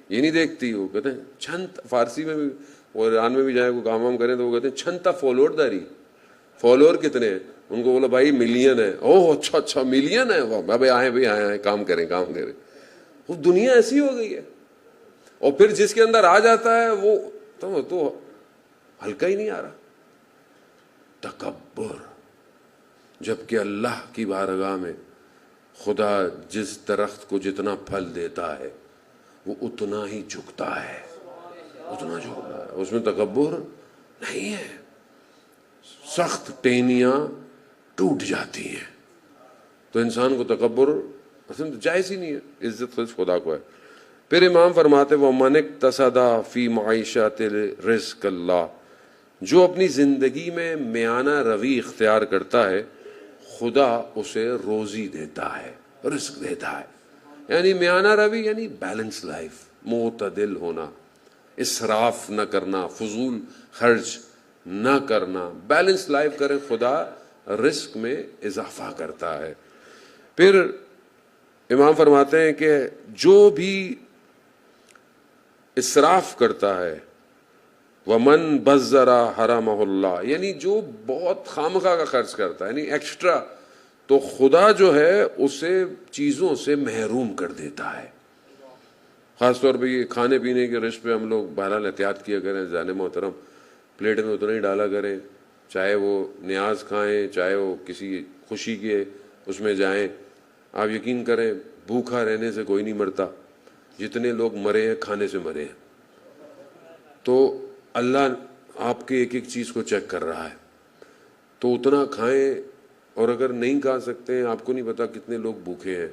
یہ نہیں دیکھتی. وہ کہتے ہیں چھنت، فارسی میں بھی اور ایران میں بھی جائیں کوئی کام وام کریں تو وہ کہتے ہیں چھنتا فالوور داری. فالوور کتنے ہیں؟ ان کو بولا بھائی ملین ہے. اوہ اچھا ملین ہے، واہ بھائی آئے کام کریں. وہ دنیا ایسی ہو گئی ہے. اور پھر جس کے اندر آ جاتا ہے وہ تو ہلکا ہی نہیں آ رہا. تکبر. جبکہ اللہ کی بارگاہ میں خدا جس درخت کو جتنا پھل دیتا ہے وہ اتنا ہی جھکتا ہے، اتنا جھکتا ہے. اس میں تکبر نہیں ہے. سخت ٹہنیاں ٹوٹ جاتی ہیں. تو انسان کو تکبر اصل تو جائز ہی نہیں ہے، عزت صرف خدا کو ہے۔ پھر امام فرماتے وَمَنِ اقْتَصَدَ فِي مَعِیشَةِ رِزْقِ اللہ، جو اپنی زندگی میں میانہ روی اختیار کرتا ہے خدا اسے روزی دیتا ہے، رزق دیتا ہے۔ یعنی میانہ روی یعنی بیلنس لائف، معتدل ہونا، اسراف نہ کرنا، فضول خرچ نہ کرنا، بیلنس لائف کرے، خدا رزق میں اضافہ کرتا ہے۔ پھر امام فرماتے ہیں کہ جو بھی اسراف کرتا ہے ومن بذر حرمہ اللہ، یعنی جو بہت خامخواہ کا خرچ کرتا ہے یعنی ایکسٹرا، تو خدا جو ہے اسے چیزوں سے محروم کر دیتا ہے۔ خاص طور پہ یہ کھانے پینے کے رزق پہ ہم لوگ بہرحال احتیاط کیا کریں، جان محترم، پلیٹ میں اتنا ہی ڈالا کریں، چاہے وہ نیاز کھائیں چاہے وہ کسی خوشی کے اس میں جائیں۔ آپ یقین کریں بھوکا رہنے سے کوئی نہیں مرتا، جتنے لوگ مرے ہیں کھانے سے مرے ہیں۔ تو اللہ آپ کے ایک ایک چیز کو چیک کر رہا ہے، تو اتنا کھائیں، اور اگر نہیں کھا سکتے ہیں، آپ کو نہیں پتا کتنے لوگ بھوکے ہیں،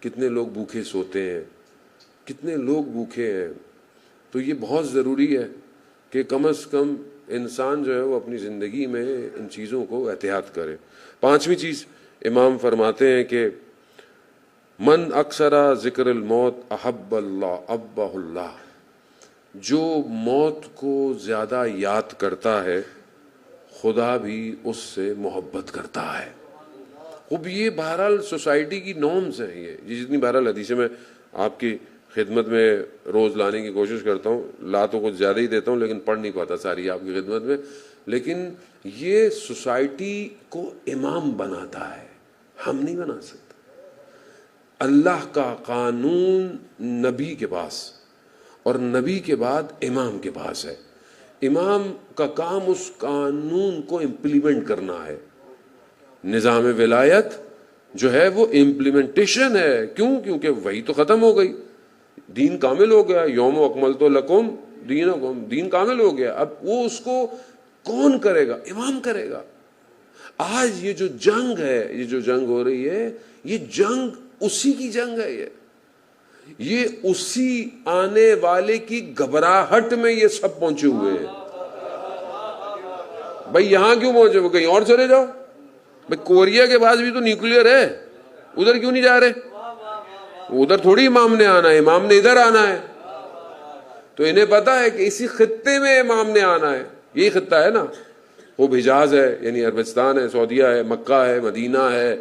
کتنے لوگ بھوکے سوتے ہیں، کتنے لوگ بھوکے ہیں۔ تو یہ بہت ضروری ہے کہ کم از کم انسان جو ہے وہ اپنی زندگی میں ان چیزوں کو احتیاط کرے۔ پانچویں چیز امام فرماتے ہیں کہ من اکثر ذکر الموت احب اللہ ابہ اللہ، جو موت کو زیادہ یاد کرتا ہے خدا بھی اس سے محبت کرتا ہے۔ اب یہ بہرحال سوسائٹی کی نارمز ہیں، یہ جتنی بہرحال حدیثیں میں آپ کی خدمت میں روز لانے کی کوشش کرتا ہوں، لا تو کچھ زیادہ ہی دیتا ہوں لیکن پڑھ نہیں پاتا ساری آپ کی خدمت میں، لیکن یہ سوسائٹی کو امام بناتا ہے، ہم نہیں بنا سکتے۔ اللہ کا قانون نبی کے پاس، اور نبی کے بعد امام کے پاس ہے۔ امام کا کام اس قانون کو امپلیمنٹ کرنا ہے۔ نظام ولایت جو ہے وہ امپلیمنٹیشن ہے، کیوں؟ کیونکہ وہی تو ختم ہو گئی، دین کامل ہو گیا، یوم اکملت لکم دینکم، دین کامل ہو گیا۔ اب وہ اس کو کون کرے گا؟ امام کرے گا۔ آج یہ جو جنگ ہے، یہ جو جنگ ہو رہی ہے، یہ جنگ اسی کی جنگ ہے، یہ اسی آنے والے کی گھبراہٹ میں یہ سب پہنچے ہوئے ہیں۔ بھائی یہاں کیوں پہنچے ہوئے؟ کہیں اور چلے جاؤ۔ بھائی کوریا کے پاس بھی تو نیوکلیر ہے، ادھر کیوں نہیں جا رہے؟ ادھر تھوڑی امام نے آنا ہے، امام نے ادھر آنا ہے۔ تو انہیں پتا ہے کہ اسی خطے میں امام نے آنا ہے، یہی خطہ ہے نا، وہ حجاز ہے یعنی عربستان ہے، سعودیہ ہے، مکہ ہے، مدینہ ہے،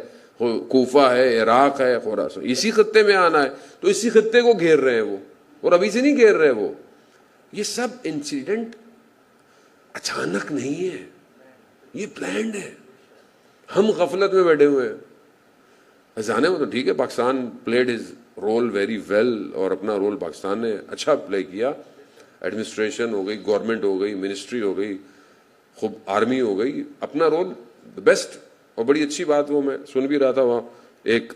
کوفہ ہے، عراق ہے، خراسان، اسی خطے میں آنا ہے۔ تو اسی خطے کو گھیر رہے ہیں وہ، اور ابھی سے نہیں گھیر رہے وہ۔ یہ سب انسیڈنٹ اچانک نہیں ہے، یہ پلانڈ ہے۔ ہم غفلت میں بیٹھے ہوئے ہیں۔ جانے میں تو ٹھیک ہے، Pakistan played his role very well, اور اپنا رول پاکستان نے اچھا پلے کیا۔ ایڈمنسٹریشن ہو گئی، گورنمنٹ ہو گئی، منسٹری ہو گئی، خوب آرمی ہو گئی، اپنا رول بیسٹ۔ اور بڑی اچھی بات، وہ میں سن بھی رہا تھا، وہاں ایک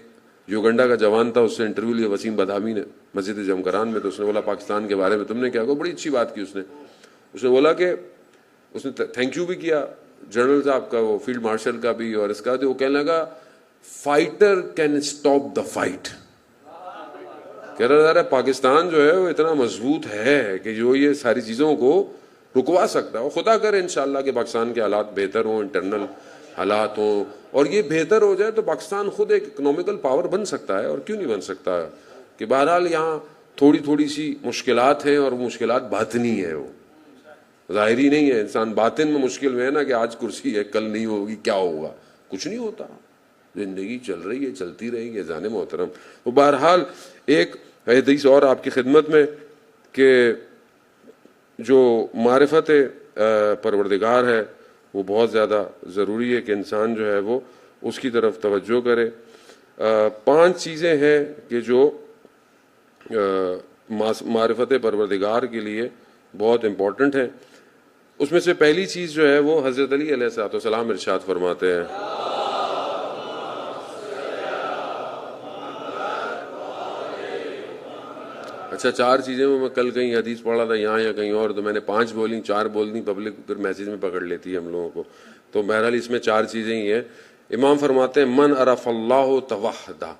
یوگنڈا کا جوان تھا، اس سے انٹرویو لیا وسیم بدامی نے مسجد جمکران میں، تو اس نے بولا پاکستان کے بارے میں تم نے کیا کہا؟ بڑی اچھی بات کی اس نے بولا کہ اس نے تھینک یو بھی کیا جنرل صاحب کا، وہ فیلڈ مارشل کا بھی، اور اس کا وہ کہنے لگا fighter can stop the fight. کہہ رہا ہے پاکستان جو ہے وہ اتنا مضبوط ہے کہ جو یہ ساری چیزوں کو رکوا سکتا ہے۔ اور خدا کرے انشاءاللہ کہ پاکستان کے حالات بہتر ہوں، انٹرنل حالات ہوں، اور یہ بہتر ہو جائے تو پاکستان خود ایک اکنامیکل پاور بن سکتا ہے، اور کیوں نہیں بن سکتا ہے؟ کہ بہرحال یہاں تھوڑی سی مشکلات ہیں، اور وہ مشکلات باطنی ہے، وہ ظاہری نہیں ہے۔ انسان باطن میں مشکل میں ہے نا، کہ آج کرسی ہے کل نہیں ہوگی، کیا ہوگا؟ کچھ نہیں ہوتا، زندگی چل رہی ہے، چلتی رہے گی جان محترم۔ وہ بہرحال ایک حدیث اور آپ کی خدمت میں کہ جو معرفت پروردگار ہے وہ بہت زیادہ ضروری ہے کہ انسان جو ہے وہ اس کی طرف توجہ کرے۔ 5 چیزیں ہیں کہ جو معرفت پروردگار کے لیے بہت امپورٹنٹ ہیں۔ اس میں سے پہلی چیز جو ہے وہ حضرت علی علیہ السلام ارشاد فرماتے ہیں، اچھا 4 چیزیں میں کل کہیں حدیث پڑھا تھا یہاں یا کہیں اور، تو میں نے 5 بولیں، 4 بول دیں، پبلک پھر میسیج میں پکڑ لیتی ہے ہم لوگوں کو۔ تو بہرحال اس میں 4 چیزیں ہی ہیں۔ امام فرماتے ہیں من عرف اللہ توحدہ،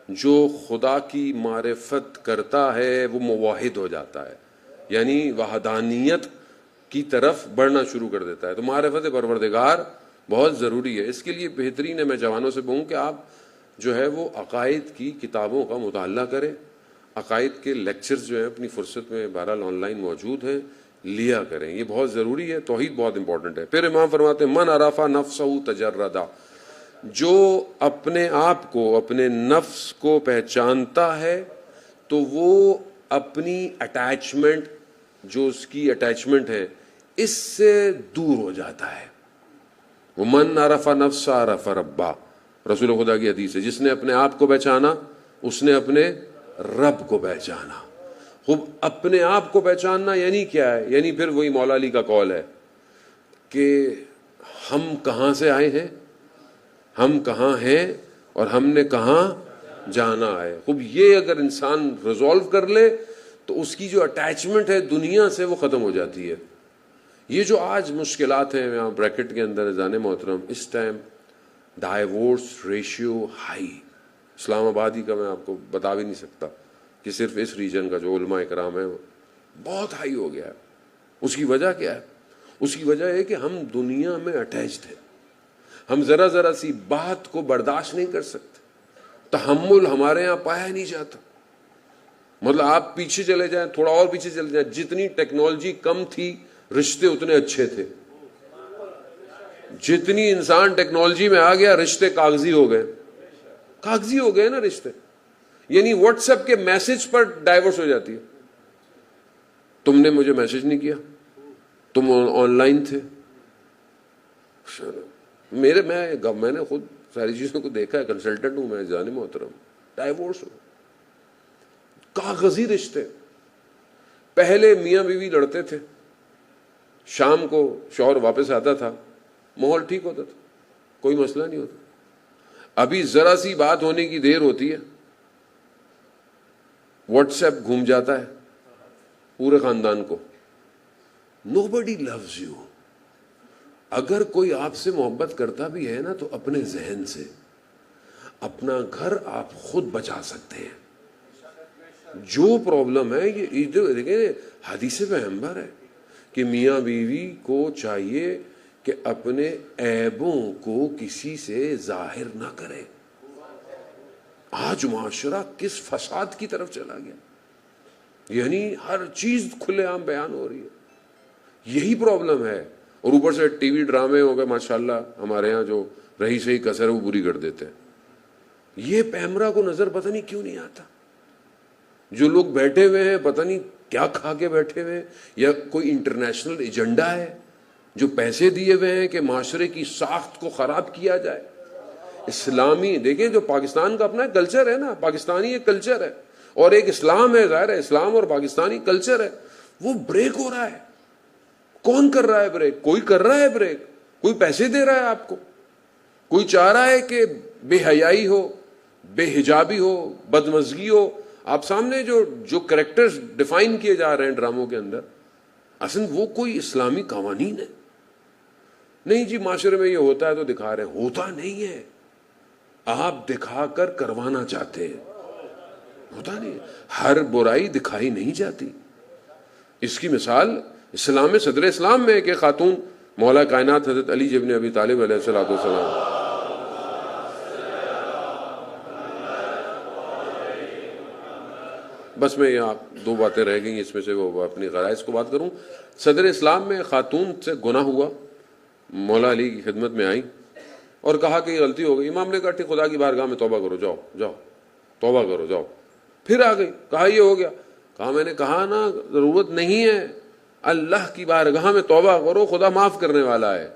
جو خدا کی معرفت کرتا ہے وہ موحد ہو جاتا ہے، یعنی وحدانیت کی طرف بڑھنا شروع کر دیتا ہے. تو معرفت پروردگار بہت ضروری ہے. اس کے لیے بہترین ہے، میں جوانوں سے کہوں کہ آپ جو ہے وہ عقائد کی کتابوں کا مطالعہ کریں. عقائد کے لیکچرز جو ہیں اپنی فرصت میں بہرحال آن لائن موجود ہیں، لیا کریں، یہ بہت ضروری ہے. توحید بہت امپورٹنٹ ہے. پھر امام فرماتے ہیں من عرف نفسہ تجردا، جو اپنے آپ کو، اپنے نفس کو پہچانتا ہے تو وہ اپنی اٹیچمنٹ، جو اس کی اٹیچمنٹ ہے، اس سے دور ہو جاتا ہے. وہ من عرف نفسہ عرف ربا، رسول خدا کی حدیث ہے. جس نے اپنے آپ کو پہچانا اس نے اپنے رب کو پہچانا. خوب اپنے آپ کو پہچاننا یعنی کیا ہے؟ یعنی پھر وہی مولا علی کا قول ہے کہ ہم کہاں سے آئے ہیں، ہم کہاں ہیں اور ہم نے کہاں جانا ہے. خوب یہ اگر انسان ریزولو کر لے تو اس کی جو اٹیچمنٹ ہے دنیا سے وہ ختم ہو جاتی ہے. یہ جو آج مشکلات ہیں یہاں بریکٹ کے اندر جان محترم، اس ٹائم ڈائیورس ریشیو ہائی، اسلام آبادی کا میں آپ کو بتا بھی نہیں سکتا کہ صرف اس ریجن کا جو علماء اکرام ہے بہت ہائی ہو گیا ہے. اس کی وجہ کیا ہے؟ اس کی وجہ ہے کہ ہم دنیا میں اٹیچڈ ہیں. ہم ذرا ذرا سی بات کو برداشت نہیں کر سکتے. تحمل ہمارے ہاں پایا نہیں جاتا. مطلب آپ پیچھے چلے جائیں، تھوڑا اور پیچھے چلے جائیں، جتنی ٹیکنالوجی کم تھی رشتے اتنے اچھے تھے. جتنی انسان ٹیکنالوجی میں آ گیا رشتے کاغذی ہو گئے. کاغذی ہو گئے نا رشتے. یعنی واٹس ایپ کے میسج پر ڈائیورس ہو جاتی ہے. تم نے مجھے میسج نہیں کیا، تم آن لائن تھے. میں نے خود ساری چیزوں کو دیکھا ہے، کنسلٹنٹ ہوں میں جان محترم. ڈائیورس ہو، کاغذی رشتے. پہلے میاں بیوی لڑتے تھے، شام کو شوہر واپس آتا تھا، ماحول ٹھیک ہوتا تھا، کوئی مسئلہ نہیں ہوتا. ابھی ذرا سی بات ہونے کی دیر ہوتی ہے، واٹس ایپ گھوم جاتا ہے پورے خاندان کو. Nobody loves you. اگر کوئی آپ سے محبت کرتا بھی ہے نا تو اپنے ذہن سے. اپنا گھر آپ خود بچا سکتے ہیں. جو پرابلم ہے یہ دیکھیں حدیث پیغمبر ہے کہ میاں بیوی کو چاہیے کہ اپنے عیبوں کو کسی سے ظاہر نہ کرے. آج معاشرہ کس فساد کی طرف چلا گیا، یعنی ہر چیز کھلے عام بیان ہو رہی ہے. یہی پرابلم ہے. اور اوپر سے ٹی وی ڈرامے ہو گئے ماشاءاللہ ہمارے ہاں، جو رہی سہی کسر ہے وہ پوری کر دیتے ہیں. یہ پیمرا کو نظر پتہ نہیں کیوں نہیں آتا. جو لوگ بیٹھے ہوئے ہیں پتہ نہیں کیا کھا کے بیٹھے ہوئے ہیں، یا کوئی انٹرنیشنل ایجنڈا ہے جو پیسے دیے ہوئے ہیں کہ معاشرے کی ساخت کو خراب کیا جائے. اسلامی دیکھیں جو پاکستان کا اپنا کلچر ہے نا، پاکستانی ایک کلچر ہے اور ایک اسلام ہے، ظاہر ہے اسلام اور پاکستانی کلچر ہے، وہ بریک ہو رہا ہے. کون کر رہا ہے بریک؟ کوئی کر رہا ہے بریک. کوئی پیسے دے رہا ہے آپ کو، کوئی چاہ رہا ہے کہ بے حیائی ہو، بے حجابی ہو، بدمزگی ہو. آپ سامنے جو کریکٹرز ڈیفائن کیے جا رہے ہیں ڈراموں کے اندر، اصل وہ کوئی اسلامی قوانین ہے نہیں. جی معاشرے میں یہ ہوتا ہے تو دکھا رہے ہیں، ہوتا نہیں ہے. آپ دکھا کر کروانا چاہتے ہیں، ہوتا نہیں. ہر برائی دکھائی نہیں جاتی. اس کی مثال اسلام میں، صدر اسلام میں کہ خاتون مولا کائنات حضرت علی ابن ابی طالب علیہ السلام. بس میں یہاں دو باتیں رہ گئی، اس میں سے وہ اپنی غرائز کو بات کروں. صدر اسلام میں خاتون سے گناہ ہوا، مولا علی کی خدمت میں آئی اور کہا کہ یہ غلطی ہو گئی. امام نے کہا ٹھیک، خدا کی بارگاہ میں توبہ کرو، جاؤ جاؤ توبہ کرو جاؤ. پھر آ گئی، کہا یہ ہو گیا. کہا میں نے کہا نا ضرورت نہیں ہے، اللہ کی بارگاہ میں توبہ کرو، خدا معاف کرنے والا ہے.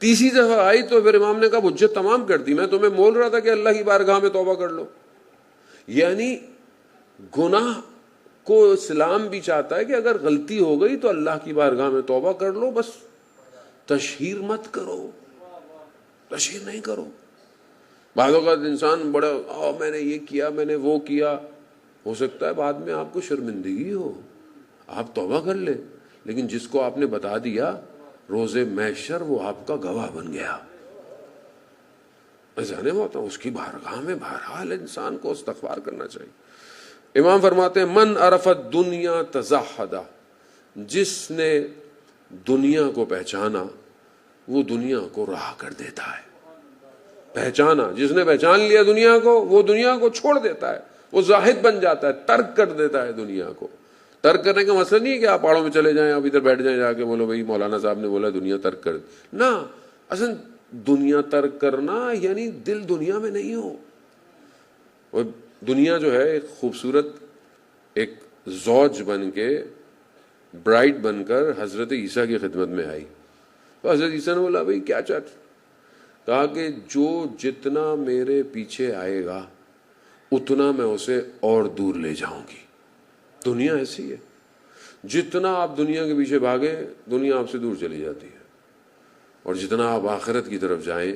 تیسری دفعہ آئی تو پھر امام نے کہا حجت تمام کر دی، میں تمہیں بول رہا تھا کہ اللہ کی بارگاہ میں توبہ کر لو. یعنی گناہ کو اسلام بھی چاہتا ہے کہ اگر غلطی ہو گئی تو اللہ کی بارگاہ میں توبہ کر لو، بس تشہیر مت کرو، تشہیر نہیں کرو. بعض اوقات انسان بڑا میں نے یہ کیا، میں نے وہ کیا، ہو سکتا ہے بعد میں آپ کو شرمندگی ہو، آپ توبہ کر لیں، لیکن جس کو آپ نے بتا دیا روز محشر وہ آپ کا گواہ بن گیا. جانے ہوتا اس کی بارگاہ میں بہرحال انسان کو استغفار کرنا چاہیے۔ امام فرماتے ہیں من عرف الدنیا تزہدا، جس نے دنیا کو پہچانا وہ دنیا کو رہا کر دیتا ہے۔ پہچانا، جس نے پہچان لیا دنیا کو وہ دنیا کو چھوڑ دیتا ہے، وہ زاہد بن جاتا ہے، ترک کر دیتا ہے دنیا کو۔ ترک کرنے کا مطلب نہیں ہے کہ آپ پہاڑوں میں چلے جائیں، آپ ادھر بیٹھ جائیں جا کے بولو بھائی مولانا صاحب نے بولا دنیا ترک کر دی، نہ، اصل دنیا ترک کرنا یعنی دل دنیا میں نہیں ہو۔ اور دنیا جو ہے ایک خوبصورت ایک زوج بن کے، برائڈ بن کر حضرت عیسیٰ کی خدمت میں آئی، تو حضرت عیسیٰ نے بولا بھائی کیا چاہتے؟ کہا کہ جو جتنا میرے پیچھے آئے گا اتنا میں اسے اور دور لے جاؤں گی۔ دنیا ایسی ہے، جتنا آپ دنیا کے پیچھے بھاگے دنیا آپ سے دور چلی جاتی ہے، اور جتنا آپ آخرت کی طرف جائیں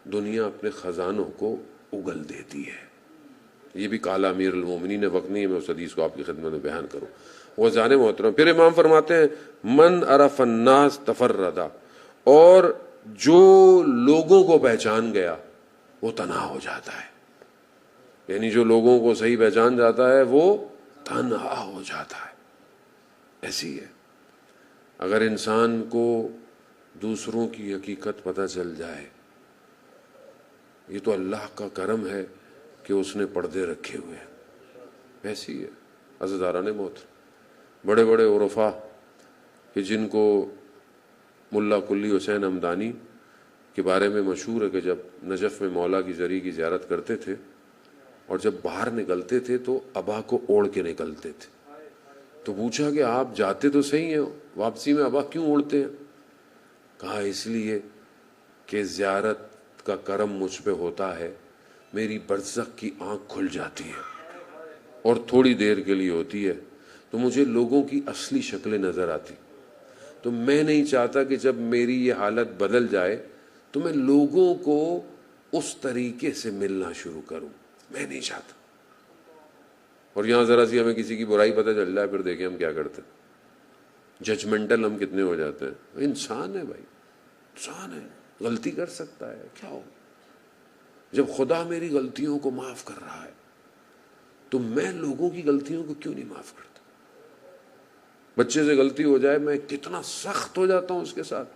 دنیا اپنے خزانوں کو اگل دیتی ہے۔ یہ بھی کالا امیر المومنین، وقت نہیں ہے میں اس حدیث کو آپ کی خدمت میں بیان کروں۔ وہ جانے محترم، پھر امام فرماتے ہیں من عرف الناس تفردا، اور جو لوگوں کو پہچان گیا وہ تنہا ہو جاتا ہے، یعنی جو لوگوں کو صحیح پہچان جاتا ہے وہ تنہا ہو جاتا ہے۔ ایسی ہے، اگر انسان کو دوسروں کی حقیقت پتہ چل جائے، یہ تو اللہ کا کرم ہے کہ اس نے پردے رکھے ہوئے ہیں۔ ایسی ہے عزیزاران محترم، بڑے بڑے عرفا کہ جن کو ملا کلی حسین ہمدانی کے بارے میں مشہور ہے کہ جب نجف میں مولا کی زری کی زیارت کرتے تھے اور جب باہر نکلتے تھے تو ابا کو اوڑھ کے نکلتے تھے، تو پوچھا کہ آپ جاتے تو صحیح ہیں، واپسی میں ابا کیوں اوڑھتے ہیں؟ کہا اس لیے کہ زیارت کا کرم مجھ پہ ہوتا ہے، میری برزخ کی آنکھ کھل جاتی ہے اور تھوڑی دیر کے لیے ہوتی ہے، تو مجھے لوگوں کی اصلی شکلیں نظر آتی، تو میں نہیں چاہتا کہ جب میری یہ حالت بدل جائے تو میں لوگوں کو اس طریقے سے ملنا شروع کروں، میں نہیں چاہتا۔ اور یہاں ذرا سی ہمیں کسی کی برائی پتہ چل جائے پھر دیکھیں ہم کیا کرتے ہیں، ججمنٹل ہم کتنے ہو جاتے ہیں۔ انسان ہے بھائی، انسان ہے، غلطی کر سکتا ہے، کیا ہو؟ جب خدا میری غلطیوں کو معاف کر رہا ہے تو میں لوگوں کی غلطیوں کو کیوں نہیں معاف کرتا؟ بچے سے غلطی ہو جائے میں کتنا سخت ہو جاتا ہوں اس کے ساتھ،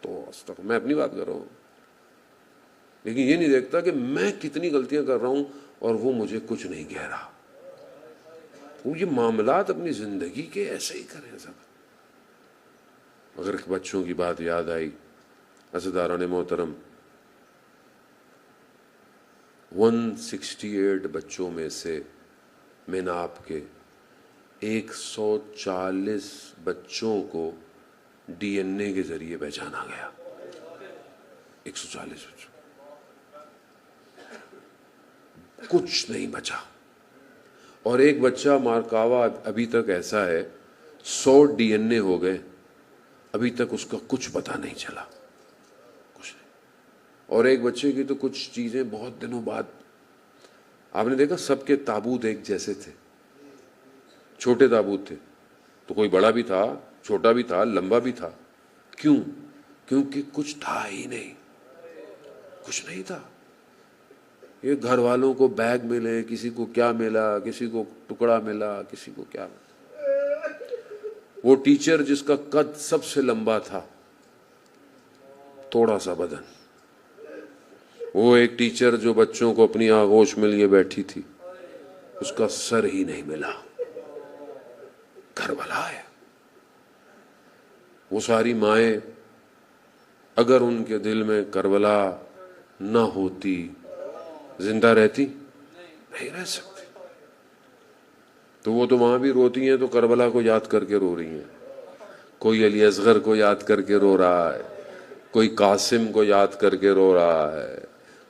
تو میں اپنی بات کر رہا ہوں، لیکن یہ نہیں دیکھتا کہ میں کتنی غلطیاں کر رہا ہوں اور وہ مجھے کچھ نہیں کہہ رہا۔ وہ یہ معاملات اپنی زندگی کے ایسے ہی کریں سب۔ اگر بچوں کی بات یاد آئی، عزیزاران محترم، 168 بچوں میں سے میناپ کے 140 بچوں کو ڈی این اے کے ذریعے پہچانا گیا۔ 140 بچوں، کچھ نہیں بچا۔ اور ایک بچہ مارکاوا ابھی تک ایسا ہے 100 ڈی این اے ہو گئے، ابھی تک اس کا کچھ پتہ نہیں چلا، کچھ نہیں۔ اور ایک بچے کی تو کچھ چیزیں بہت دنوں بعد، آپ نے دیکھا سب کے تابوت ایک جیسے تھے، چھوٹے تابوت تھے، تو کوئی بڑا بھی تھا، چھوٹا بھی تھا، لمبا بھی تھا۔ کیوں؟ کیونکہ کچھ تھا ہی نہیں، کچھ نہیں تھا۔ یہ گھر والوں کو بیگ ملے، کسی کو کیا ملا، کسی کو ٹکڑا ملا، کسی کو کیا ملا۔ وہ ٹیچر جس کا قد سب سے لمبا تھا، تھوڑا سا بدن۔ وہ ایک ٹیچر جو بچوں کو اپنی آغوش میں لیے بیٹھی تھی، اس کا سر ہی نہیں ملا۔ کربلا ہے۔ وہ ساری مائیں اگر ان کے دل میں کربلا نہ ہوتی زندہ رہتی؟ نہیں رہ سکتی۔ تو وہ تو وہاں بھی روتی ہیں تو کربلا کو یاد کر کے رو رہی ہیں، کوئی علی اصغر کو یاد کر کے رو رہا ہے، کوئی قاسم کو یاد کر کے رو رہا ہے،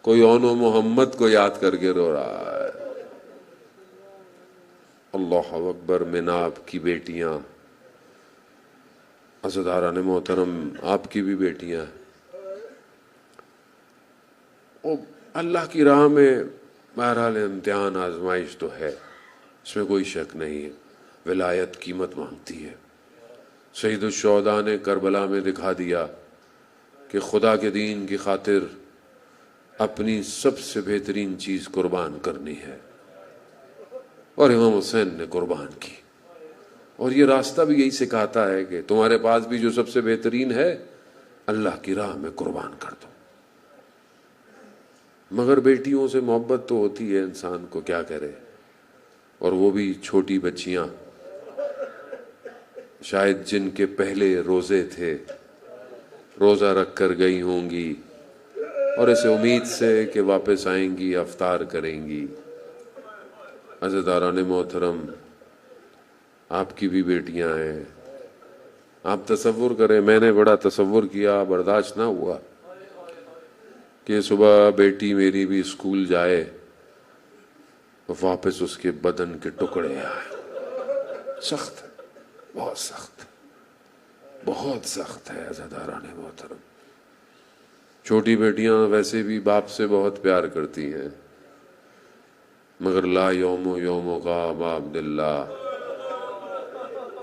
کوئی اون و محمد کو یاد کر کے رو رہا ہے۔ اللہ اکبر۔ میناب کی بیٹیاں، عزیزاران محترم، آپ کی بھی بیٹیاں ہیں، اللہ کی راہ میں بہرحال امتحان آزمائش تو ہے، اس میں کوئی شک نہیں ہے، ولایت قیمت مانگتی ہے۔ سید الشہداء نے کربلا میں دکھا دیا کہ خدا کے دین کی خاطر اپنی سب سے بہترین چیز قربان کرنی ہے، اور امام حسین نے قربان کی۔ اور یہ راستہ بھی یہی سکھاتا ہے کہ تمہارے پاس بھی جو سب سے بہترین ہے اللہ کی راہ میں قربان کر دو۔ مگر بیٹیوں سے محبت تو ہوتی ہے انسان کو، کیا کرے، اور وہ بھی چھوٹی بچیاں، شاید جن کے پہلے روزے تھے، روزہ رکھ کر گئی ہوں گی اور اسے امید سے کہ واپس آئیں گی، افطار کریں گی۔ عزیزداران محترم، آپ کی بھی بیٹیاں ہیں، آپ تصور کریں، میں نے بڑا تصور کیا، برداشت نہ ہوا کہ صبح بیٹی میری بھی اسکول جائے، واپس اس کے بدن کے ٹکڑے آئے۔ سخت ہے، بہت سخت، بہت سخت ہے عزیزداران محترم۔ چھوٹی بیٹیاں ویسے بھی باپ سے بہت پیار کرتی ہیں، مگر لا یوم یوم کا ابا عبداللہ،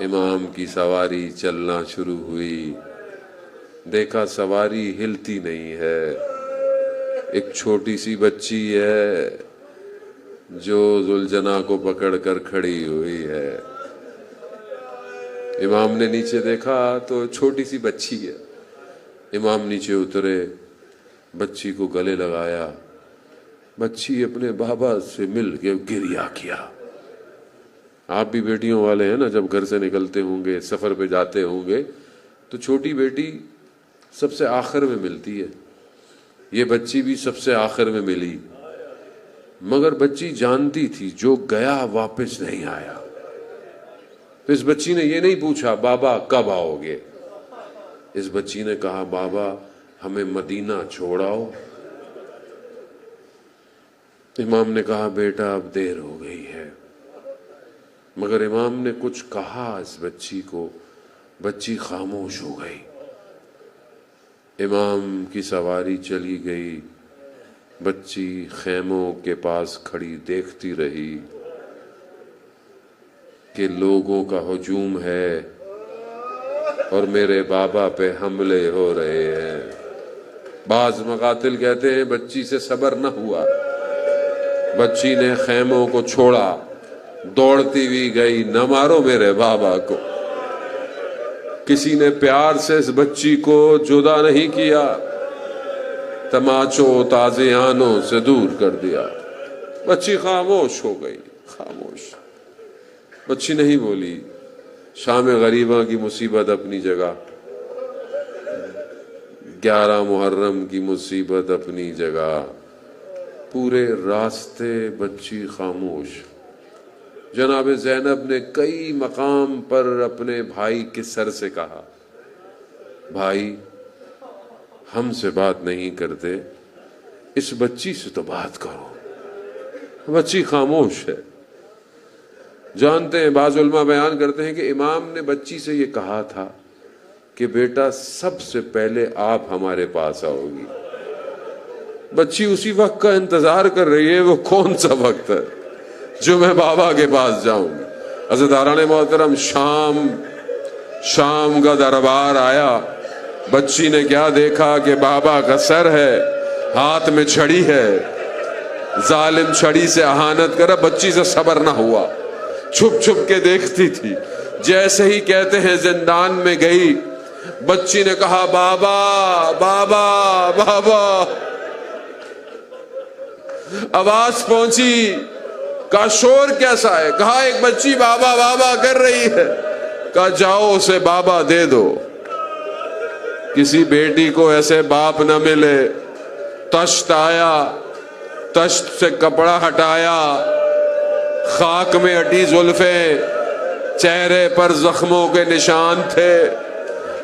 امام کی سواری چلنا شروع ہوئی، دیکھا سواری ہلتی نہیں ہے، ایک چھوٹی سی بچی ہے جو ذوالجناح کو پکڑ کر کھڑی ہوئی ہے۔ امام نے نیچے دیکھا تو چھوٹی سی بچی ہے، امام نیچے اترے، بچی کو گلے لگایا، بچی اپنے بابا سے مل کے گریہ کیا۔ آپ بھی بیٹیوں والے ہیں نا، جب گھر سے نکلتے ہوں گے، سفر پہ جاتے ہوں گے تو چھوٹی بیٹی سب سے آخر میں ملتی ہے، یہ بچی بھی سب سے آخر میں ملی، مگر بچی جانتی تھی جو گیا واپس نہیں آیا۔ تو اس بچی نے یہ نہیں پوچھا بابا کب آؤ گے، اس بچی نے کہا بابا ہمیں مدینہ چھوڑاؤ۔ امام نے کہا بیٹا اب دیر ہو گئی ہے، مگر امام نے کچھ کہا اس بچی کو، بچی خاموش ہو گئی۔ امام کی سواری چلی گئی، بچی خیموں کے پاس کھڑی دیکھتی رہی کہ لوگوں کا ہجوم ہے اور میرے بابا پہ حملے ہو رہے ہیں۔ بعض مقاتل کہتے ہیں بچی سے صبر نہ ہوا، بچی نے خیموں کو چھوڑا، دوڑتی ہوئی گئی، نہ مارو میرے بابا کو۔ کسی نے پیار سے اس بچی کو جدا نہیں کیا، تماچوں تازیانوں سے دور کر دیا۔ بچی خاموش ہو گئی، خاموش، بچی نہیں بولی۔ شام غریبہ کی مصیبت اپنی جگہ، 11 محرم کی مصیبت اپنی جگہ، پورے راستے بچی خاموش۔ جناب زینب نے کئی مقام پر اپنے بھائی کے سر سے کہا بھائی ہم سے بات نہیں کرتے، اس بچی سے تو بات کرو۔ بچی خاموش ہے۔ جانتے ہیں، بعض علماء بیان کرتے ہیں کہ امام نے بچی سے یہ کہا تھا کہ بیٹا سب سے پہلے آپ ہمارے پاس آؤ گی۔ بچی اسی وقت کا انتظار کر رہی ہے، وہ کون سا وقت ہے جو میں بابا کے پاس جاؤں گی۔ عزیزداران محترم، شام کا دربار آیا، بچی نے کیا دیکھا کہ بابا کا سر ہے، ہاتھ میں چھڑی ہے، ظالم چھڑی سے اہانت کرا۔ بچی سے صبر نہ ہوا، چھپ چھپ کے دیکھتی تھی۔ جیسے ہی کہتے ہیں زندان میں گئی، بچی نے کہا بابا بابا بابا، آواز پہنچی، کہا شور کیسا ہے؟ کہا ایک بچی بابا بابا کر رہی ہے۔ کہا جاؤ اسے بابا دے دو۔ کسی بیٹی کو ایسے باپ نہ ملے۔ تشت آیا، تشت سے کپڑا ہٹایا، خاک میں اٹی زلفیں، چہرے پر زخموں کے نشان تھے،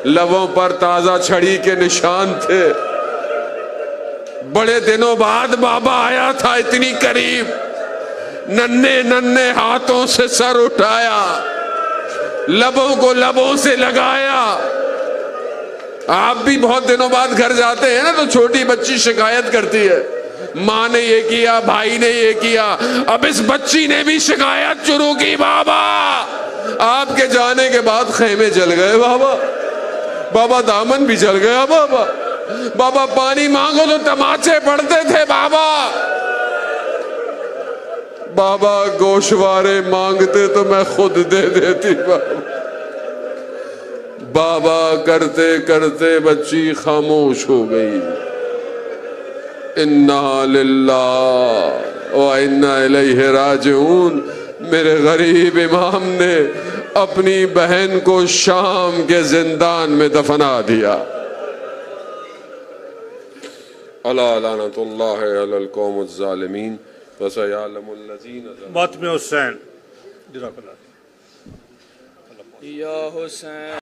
لبوں پر تازہ چھڑی کے نشان تھے۔ بڑے دنوں بعد بابا آیا تھا اتنی قریب، ننھے ننھے ہاتھوں سے سر اٹھایا، لبوں کو لبوں سے لگایا۔ آپ بھی بہت دنوں بعد گھر جاتے ہیں نا تو چھوٹی بچی شکایت کرتی ہے، ماں نے یہ کیا، بھائی نے یہ کیا۔ اب اس بچی نے بھی شکایت شروع کی، بابا آپ کے جانے کے بعد خیمے جل گئے، بابا بابا دامن بھی جل گیا، بابا بابا پانی مانگو تو تماچے پڑتے تھے بابا، بابا گوشوارے مانگتے تو میں خود دے دیتی بابا، بابا کرتے کرتے بچی خاموش ہو گئی۔ انا للہ و انا الیہ راجعون۔ میرے غریب امام نے اپنی بہن کو شام کے زندان میں دفنا دیا۔ الا لعنۃ اللہ علی القوم الظالمین وسیعلم الذین ظلموا۔ ماتم حسین، جزاک اللہ۔ یا حسین